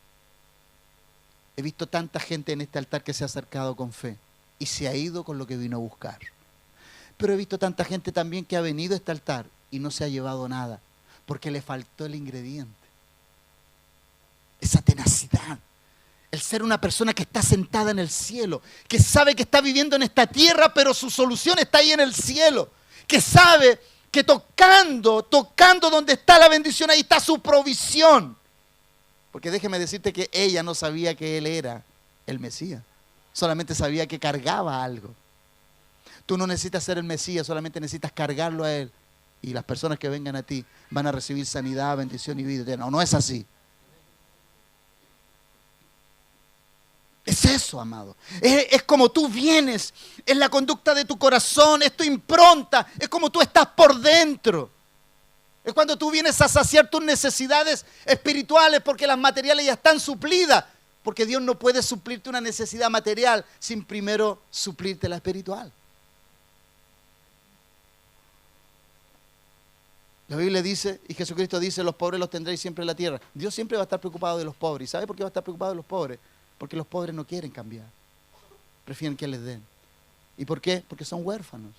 He visto tanta gente en este altar que se ha acercado con fe y se ha ido con lo que vino a buscar. Pero he visto tanta gente también que ha venido a este altar y no se ha llevado nada, porque le faltó el ingrediente. Esa tenacidad. El ser una persona que está sentada en el cielo, que sabe que está viviendo en esta tierra, pero su solución está ahí en el cielo. Que sabe que tocando donde está la bendición, ahí está su provisión. Porque déjeme decirte que ella no sabía que Él era el Mesías. Solamente sabía que cargaba algo. Tú no necesitas ser el Mesías, solamente necesitas cargarlo a Él. Y las personas que vengan a ti van a recibir sanidad, bendición y vida eterna. No es así. Es eso, amado. Es como tú vienes, es la conducta de tu corazón, es tu impronta, es como tú estás por dentro. Es cuando tú vienes a saciar tus necesidades espirituales porque las materiales ya están suplidas. Porque Dios no puede suplirte una necesidad material sin primero suplirte la espiritual. La Biblia dice, y Jesucristo dice, los pobres los tendréis siempre en la tierra. Dios siempre va a estar preocupado de los pobres. ¿Y sabe por qué va a estar preocupado de los pobres? Porque los pobres no quieren cambiar. Prefieren que les den. ¿Y por qué? Porque son huérfanos.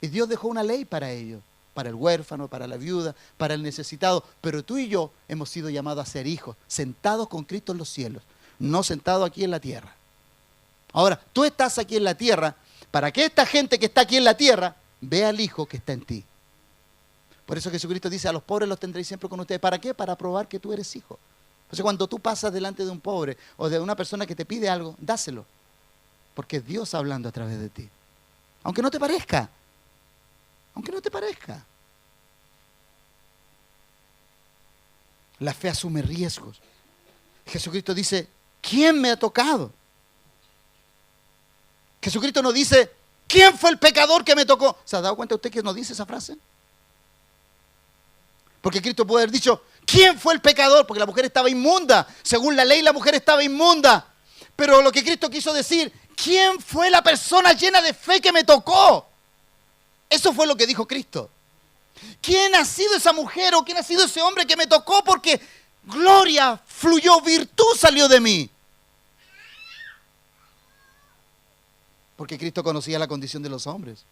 Y Dios dejó una ley para ellos. Para el huérfano, para la viuda, para el necesitado. Pero tú y yo hemos sido llamados a ser hijos, sentados con Cristo en los cielos, no sentados aquí en la tierra. Ahora, tú estás aquí en la tierra para que esta gente que está aquí en la tierra vea al Hijo que está en ti. Por eso Jesucristo dice, a los pobres los tendréis siempre con ustedes. ¿Para qué? Para probar que tú eres hijo. Entonces cuando tú pasas delante de un pobre o de una persona que te pide algo, dáselo. Porque es Dios hablando a través de ti. Aunque no te parezca. Aunque no te parezca. La fe asume riesgos. Jesucristo dice, ¿quién me ha tocado? Jesucristo no dice, ¿quién fue el pecador que me tocó? ¿Se ha dado cuenta usted que no dice esa frase? Porque Cristo puede haber dicho, ¿quién fue el pecador? Porque la mujer estaba inmunda. Según la ley, la mujer estaba inmunda. Pero lo que Cristo quiso decir, ¿quién fue la persona llena de fe que me tocó? Eso fue lo que dijo Cristo. ¿Quién ha sido esa mujer o quién ha sido ese hombre que me tocó? Porque gloria fluyó, virtud salió de mí. Porque Cristo conocía la condición de los hombres.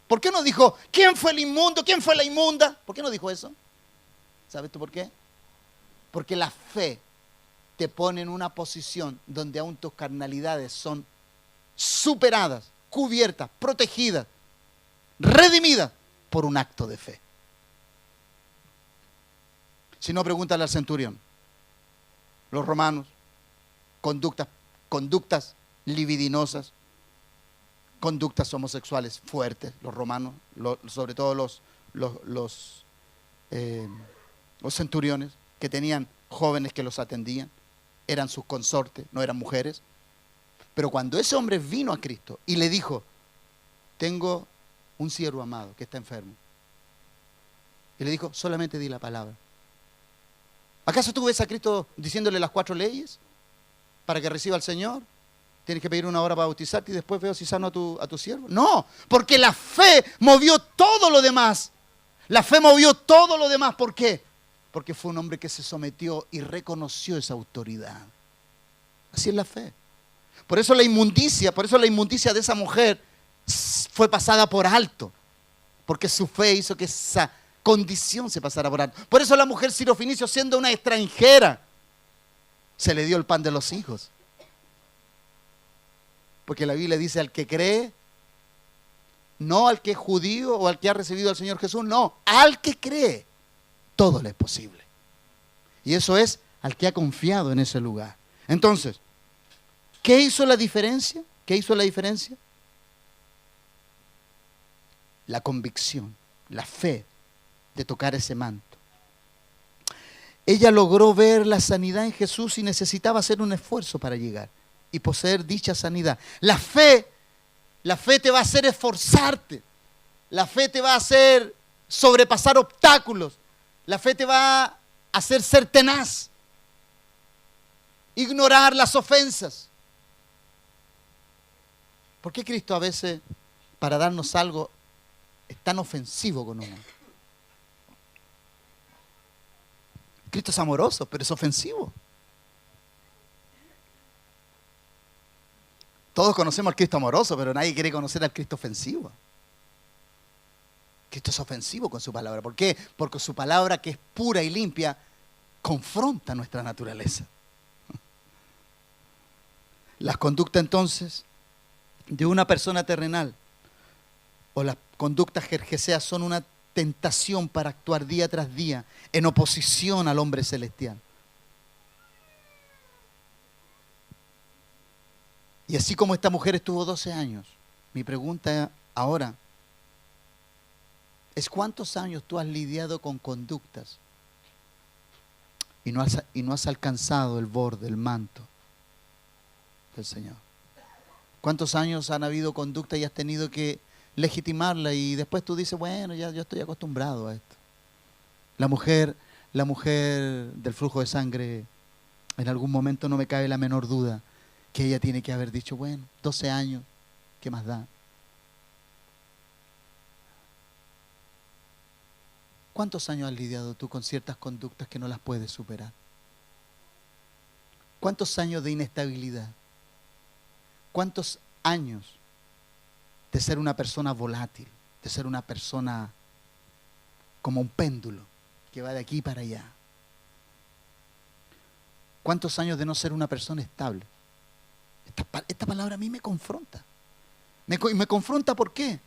¿Por qué no dijo, quién fue el inmundo, quién fue la inmunda? ¿Por qué no dijo eso? ¿Sabes tú por qué? Porque la fe te pone en una posición donde aún tus carnalidades son superadas, cubiertas, protegidas, redimidas por un acto de fe. Si no, pregúntale al centurión. Los romanos, conductas libidinosas, conductas homosexuales fuertes, los romanos, sobre todo los centuriones, que tenían jóvenes que los atendían, eran sus consortes, no eran mujeres. Pero cuando ese hombre vino a Cristo y le dijo, tengo un siervo amado que está enfermo, y le dijo, solamente di la palabra. ¿Acaso tú ves a Cristo diciéndole las 4 leyes para que reciba al Señor? Tienes que pedir 1 hora para bautizarte y después veo si sano a tu siervo. No, porque la fe movió todo lo demás. La fe movió todo lo demás. ¿Por qué? Porque fue un hombre que se sometió y reconoció esa autoridad. Así es la fe. Por eso la inmundicia de esa mujer fue pasada por alto. Porque su fe hizo que esa condición se pasara por alto. Por eso la mujer sirofenicia, siendo una extranjera, se le dio el pan de los hijos. Porque la Biblia dice al que cree, no al que es judío o al que ha recibido al Señor Jesús, no, al que cree, todo le es posible. Y eso es al que ha confiado en ese lugar. Entonces, ¿qué hizo la diferencia? ¿Qué hizo la diferencia? La convicción, la fe de tocar ese manto. Ella logró ver la sanidad en Jesús y necesitaba hacer un esfuerzo para llegar y poseer dicha sanidad. La fe te va a hacer esforzarte. La fe te va a hacer sobrepasar obstáculos. La fe te va a hacer ser tenaz. Ignorar las ofensas. ¿Por qué Cristo a veces, para darnos algo, es tan ofensivo con uno? Cristo es amoroso, pero es ofensivo. Todos conocemos al Cristo amoroso, pero nadie quiere conocer al Cristo ofensivo. Cristo es ofensivo con su palabra. ¿Por qué? Porque su palabra, que es pura y limpia, confronta nuestra naturaleza. Las conductas entonces de una persona terrenal o las conductas jerjeseas son una tentación para actuar día tras día en oposición al hombre celestial. Y así como esta mujer estuvo 12 años, mi pregunta ahora es: ¿cuántos años tú has lidiado con conductas y no has alcanzado el borde, el manto del Señor? ¿Cuántos años han habido conducta y has tenido que legitimarla y después tú dices, bueno, ya yo estoy acostumbrado a esto? La mujer del flujo de sangre, en algún momento no me cabe la menor duda que ella tiene que haber dicho, bueno, 12 años, ¿qué más da? ¿Cuántos años has lidiado tú con ciertas conductas que no las puedes superar? ¿Cuántos años de inestabilidad? ¿Cuántos años de ser una persona volátil, de ser una persona como un péndulo que va de aquí para allá? ¿Cuántos años de no ser una persona estable? Esta palabra a mí me confronta. Me confronta, ¿por qué?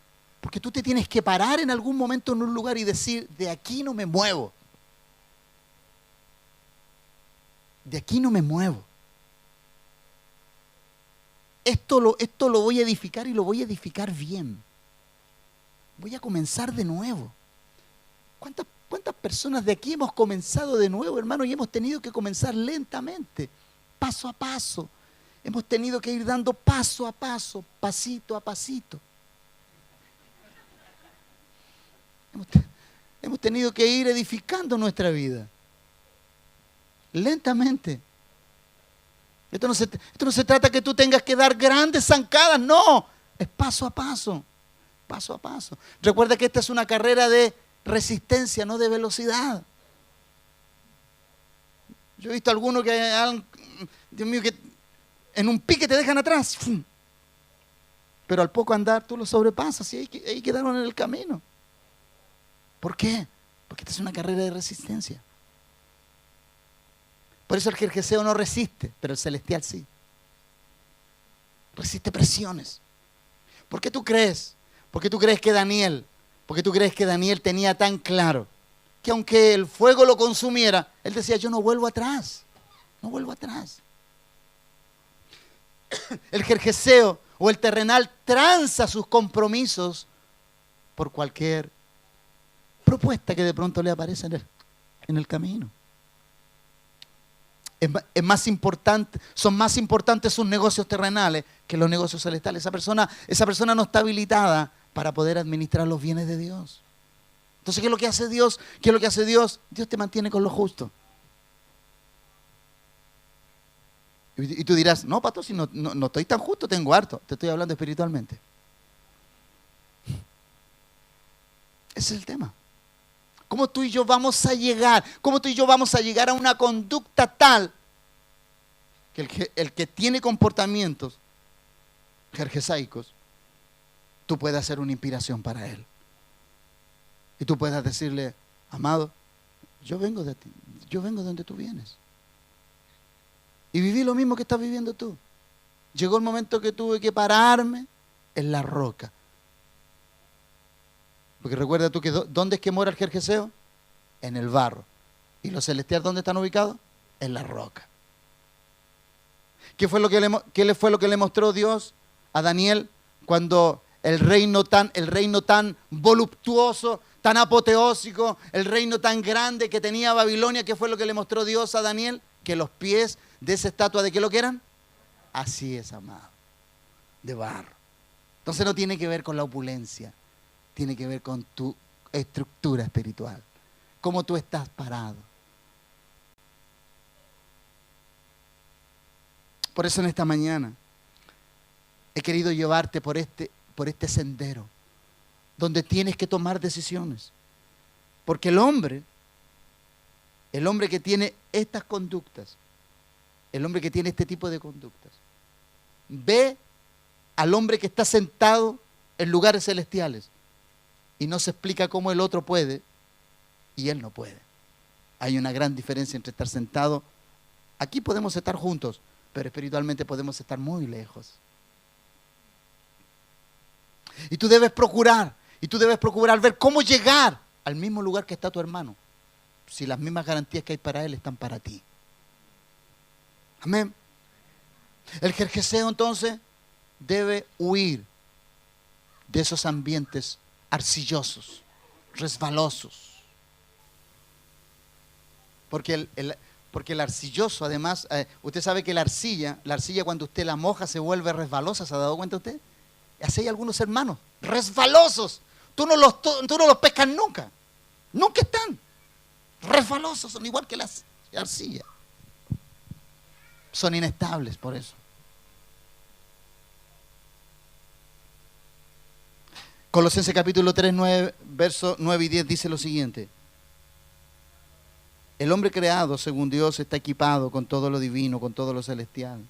Porque tú te tienes que parar en algún momento en un lugar y decir, de aquí no me muevo. De aquí no me muevo. Esto lo voy a edificar y lo voy a edificar bien. Voy a comenzar de nuevo. ¿Cuántas personas de aquí hemos comenzado de nuevo, hermano? Y hemos tenido que comenzar lentamente, paso a paso. Hemos tenido que ir dando paso a paso, pasito a pasito. Hemos tenido que ir edificando nuestra vida. Lentamente. Esto no se trata que tú tengas que dar grandes zancadas, no. Es paso a paso. Paso a paso. Recuerda que esta es una carrera de resistencia, no de velocidad. Yo he visto algunos que, Dios mío, que en un pique te dejan atrás. ¡Fum! Pero al poco andar tú lo sobrepasas y ahí quedaron en el camino. ¿Por qué? Porque esta es una carrera de resistencia. Por eso el jerjeseo no resiste, pero el celestial sí. Resiste presiones. ¿Por qué tú crees? ¿Por qué tú crees que Daniel? ¿Por qué tú crees que Daniel tenía tan claro que aunque el fuego lo consumiera, él decía, yo no vuelvo atrás, no vuelvo atrás? El jerjeseo o el terrenal tranza sus compromisos por cualquier propuesta que de pronto le aparece en el camino. Es más importante, son más importantes sus negocios terrenales que los negocios celestiales. Esa persona no está habilitada para poder administrar los bienes de Dios. Entonces, ¿qué es lo que hace Dios? ¿Qué es lo que hace Dios? Dios te mantiene con lo justo. Y tú dirás, no, pastor, si no estoy tan justo, tengo harto. Te estoy hablando espiritualmente. Ese es el tema. ¿Cómo tú y yo vamos a llegar? ¿Cómo tú y yo vamos a llegar a una conducta tal que el que tiene comportamientos jerjesaicos, tú puedas ser una inspiración para él? Y tú puedas decirle, amado, yo vengo de ti, yo vengo de donde tú vienes. Y viví lo mismo que estás viviendo tú. Llegó el momento que tuve que pararme en la roca. Porque recuerda tú que ¿dónde es que mora el jerjeseo? En el barro. ¿Y los celestiales dónde están ubicados? En la roca. ¿Qué fue lo que le mostró Dios a Daniel cuando el reino tan voluptuoso, tan apoteósico, el reino tan grande que tenía Babilonia? ¿Qué fue lo que le mostró Dios a Daniel? Que los pies de esa estatua, ¿de qué lo que eran? Así es, amado, de barro. Entonces no tiene que ver con la opulencia, tiene que ver con tu estructura espiritual, cómo tú estás parado. Por eso en esta mañana he querido llevarte por este sendero donde tienes que tomar decisiones. Porque el hombre que tiene estas conductas, el hombre que tiene este tipo de conductas, ve al hombre que está sentado en lugares celestiales y no se explica cómo el otro puede y él no puede. Hay una gran diferencia entre estar sentado. Aquí podemos estar juntos, pero espiritualmente podemos estar muy lejos. Y tú debes procurar ver cómo llegar al mismo lugar que está tu hermano, si las mismas garantías que hay para él están para ti. Amén. El jerjeseo entonces debe huir de esos ambientes arcillosos, resbalosos. Porque el arcilloso, además, usted sabe que la arcilla cuando usted la moja se vuelve resbalosa. ¿Se ha dado cuenta usted? Así hay algunos hermanos, resbalosos. Tú no los pescas nunca. Nunca están. Resbalosos, son igual que las arcillas. Son inestables por eso. Colosenses capítulo 3, versos 9 y 10 dice lo siguiente. El hombre creado según Dios está equipado con todo lo divino, con todo lo celestial.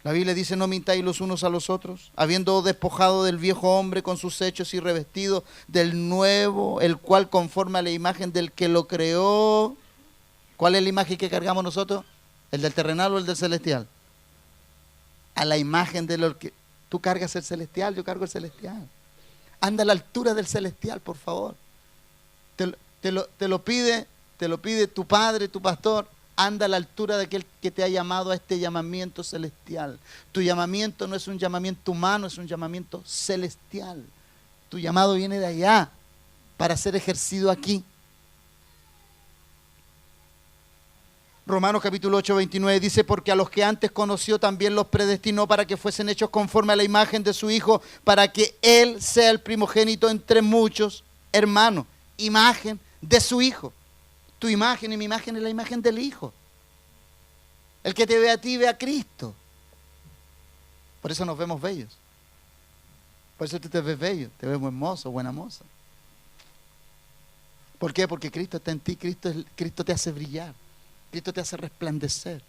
La Biblia dice, no mintáis los unos a los otros, habiendo despojado del viejo hombre con sus hechos y revestido del nuevo, el cual conforme a la imagen del que lo creó. ¿Cuál es la imagen que cargamos nosotros? ¿El del terrenal o el del celestial? A la imagen de lo que... Tú cargas el celestial, yo cargo el celestial. Anda a la altura del celestial, por favor. Te lo pide tu padre, tu pastor. Anda a la altura de aquel que te ha llamado a este llamamiento celestial. Tu llamamiento no es un llamamiento humano, es un llamamiento celestial. Tu llamado viene de allá para ser ejercido aquí. Romanos capítulo 8, 29 dice, porque a los que antes conoció también los predestinó para que fuesen hechos conforme a la imagen de su Hijo, para que Él sea el primogénito entre muchos hermanos. Imagen de su Hijo. Tu imagen y mi imagen es la imagen del Hijo. El que te ve a ti, ve a Cristo. Por eso nos vemos bellos. Por eso tú te ves bello, te ves buen mozo, buena moza. ¿Por qué? Porque Cristo está en ti, Cristo te hace brillar, Cristo te hace resplandecer.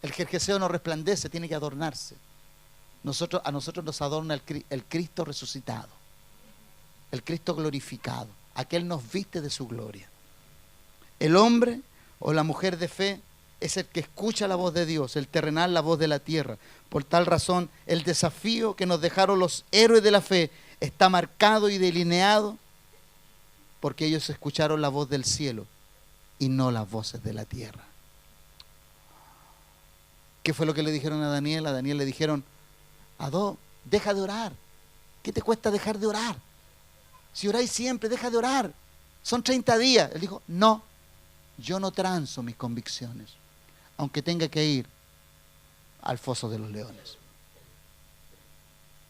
El jerjeseo no resplandece, tiene que adornarse. A nosotros nos adorna el Cristo resucitado, el Cristo glorificado. Aquel nos viste de su gloria. El hombre o la mujer de fe es el que escucha la voz de Dios, el terrenal la voz de la tierra. Por tal razón, el desafío que nos dejaron los héroes de la fe está marcado y delineado porque ellos escucharon la voz del cielo y no las voces de la tierra. ¿Qué fue lo que le dijeron a Daniel? A Daniel le dijeron: Adó, deja de orar. ¿Qué te cuesta dejar de orar? Si oráis siempre, deja de orar. Son 30 días. Él dijo: no, yo no transo mis convicciones, aunque tenga que ir al foso de los leones.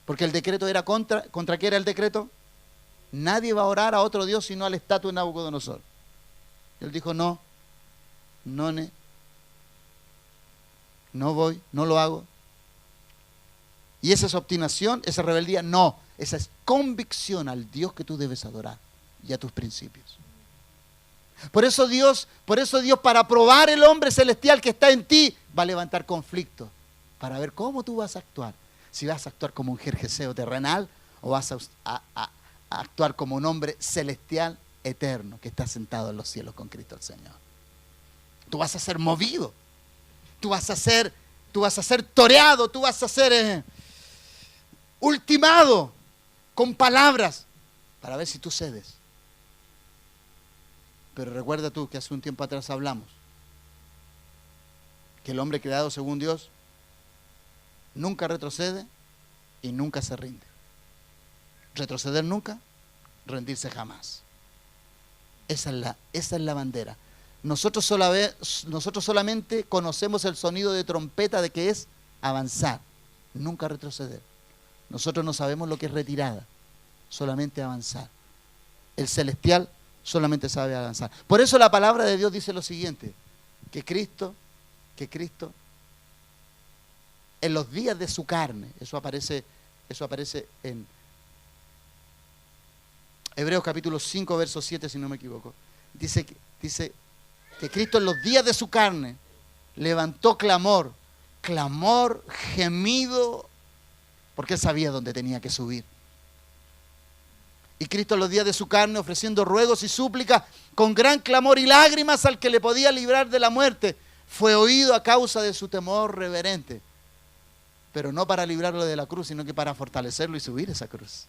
Porque el decreto era ¿contra qué era el decreto? Nadie va a orar a otro Dios sino al estatua de Nabucodonosor. Él dijo: no voy, no lo hago. Y esa es obstinación, esa rebeldía, no. Esa es convicción al Dios que tú debes adorar y a tus principios. Por eso Dios, para probar el hombre celestial que está en ti, va a levantar conflictos para ver cómo tú vas a actuar. Si vas a actuar como un jerjeseo terrenal o vas a actuar como un hombre celestial eterno que está sentado en los cielos con Cristo el Señor. Tú vas a ser movido, tú vas a ser toreado, tú vas a ser ultimado con palabras para ver si tú cedes. Pero recuerda tú que hace un tiempo atrás hablamos que el hombre creado según Dios nunca retrocede y nunca se rinde. Retroceder nunca, rendirse jamás. Esa es la bandera. Nosotros solamente conocemos el sonido de trompeta de que es avanzar, nunca retroceder. Nosotros no sabemos lo que es retirada, solamente avanzar. El celestial solamente sabe avanzar. Por eso la palabra de Dios dice lo siguiente: que Cristo en los días de su carne, eso aparece en Hebreos capítulo 5 verso 7, si no me equivoco. Dice que Cristo en los días de su carne levantó clamor, gemido, porque él sabía dónde tenía que subir. Y Cristo en los días de su carne, ofreciendo ruegos y súplicas con gran clamor y lágrimas al que le podía librar de la muerte, fue oído a causa de su temor reverente. Pero no para librarlo de la cruz, sino que para fortalecerlo y subir esa cruz.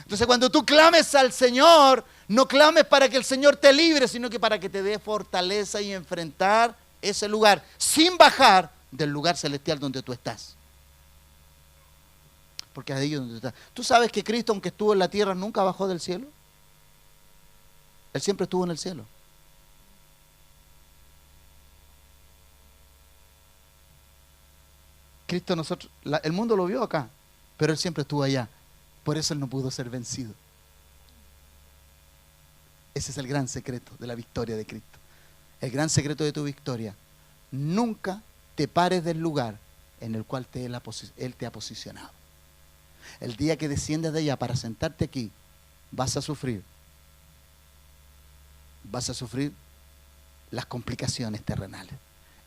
Entonces, cuando tú clames al Señor, no clames para que el Señor te libre, sino que para que te dé fortaleza y enfrentar ese lugar sin bajar del lugar celestial donde tú estás. Porque es ahí donde tú estás. ¿Tú sabes que Cristo, aunque estuvo en la tierra, nunca bajó del cielo? Él siempre estuvo en el cielo. Cristo, el mundo lo vio acá, pero Él siempre estuvo allá. Por eso Él no pudo ser vencido. Ese es el gran secreto de la victoria de Cristo. El gran secreto de tu victoria: nunca te pares del lugar en el cual Él te ha posicionado. El día que desciendes de allá para sentarte aquí, vas a sufrir las complicaciones terrenales.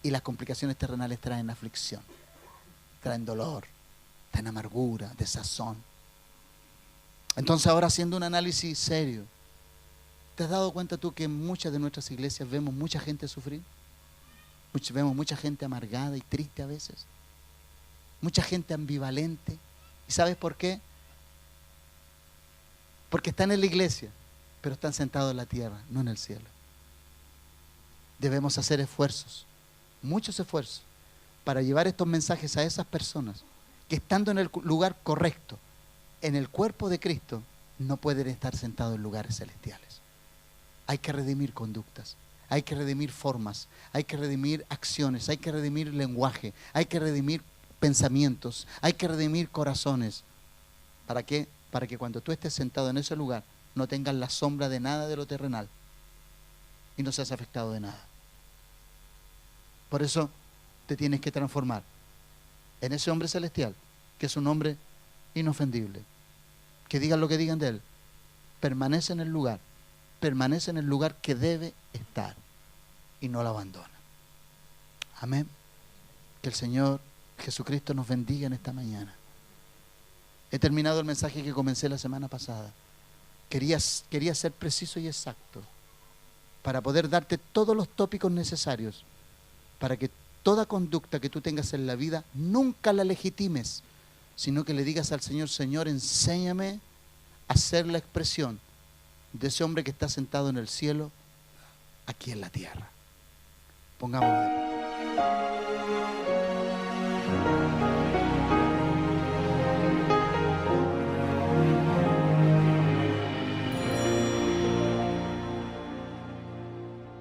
Y las complicaciones terrenales traen aflicción, traen dolor, traen amargura, desazón. Entonces, ahora, haciendo un análisis serio, ¿te has dado cuenta tú que en muchas de nuestras iglesias vemos mucha gente sufrir? Vemos mucha gente amargada y triste a veces. Mucha gente ambivalente. ¿Y sabes por qué? Porque están en la iglesia, pero están sentados en la tierra, no en el cielo. Debemos hacer esfuerzos, muchos esfuerzos, para llevar estos mensajes a esas personas que, estando en el lugar correcto, en el cuerpo de Cristo, no pueden estar sentados en lugares celestiales. Hay que redimir conductas, hay que redimir formas, hay que redimir acciones, hay que redimir lenguaje, hay que redimir pensamientos, hay que redimir corazones. ¿Para qué? Para que cuando tú estés sentado en ese lugar no tengas la sombra de nada de lo terrenal y no seas afectado de nada. Por eso te tienes que transformar en ese hombre celestial, que es un hombre inofendible. Que digan lo que digan de él, permanece en el lugar permanece en el lugar que debe estar y no lo abandona. Amén. Que el Señor Jesucristo nos bendiga en esta mañana. He terminado el mensaje que comencé la semana pasada. Quería ser preciso y exacto para poder darte todos los tópicos necesarios para que toda conducta que tú tengas en la vida nunca la legitimes, sino que le digas al Señor: Señor, enséñame a ser la expresión de ese hombre que está sentado en el cielo, aquí en la tierra. Pongámonos de pie.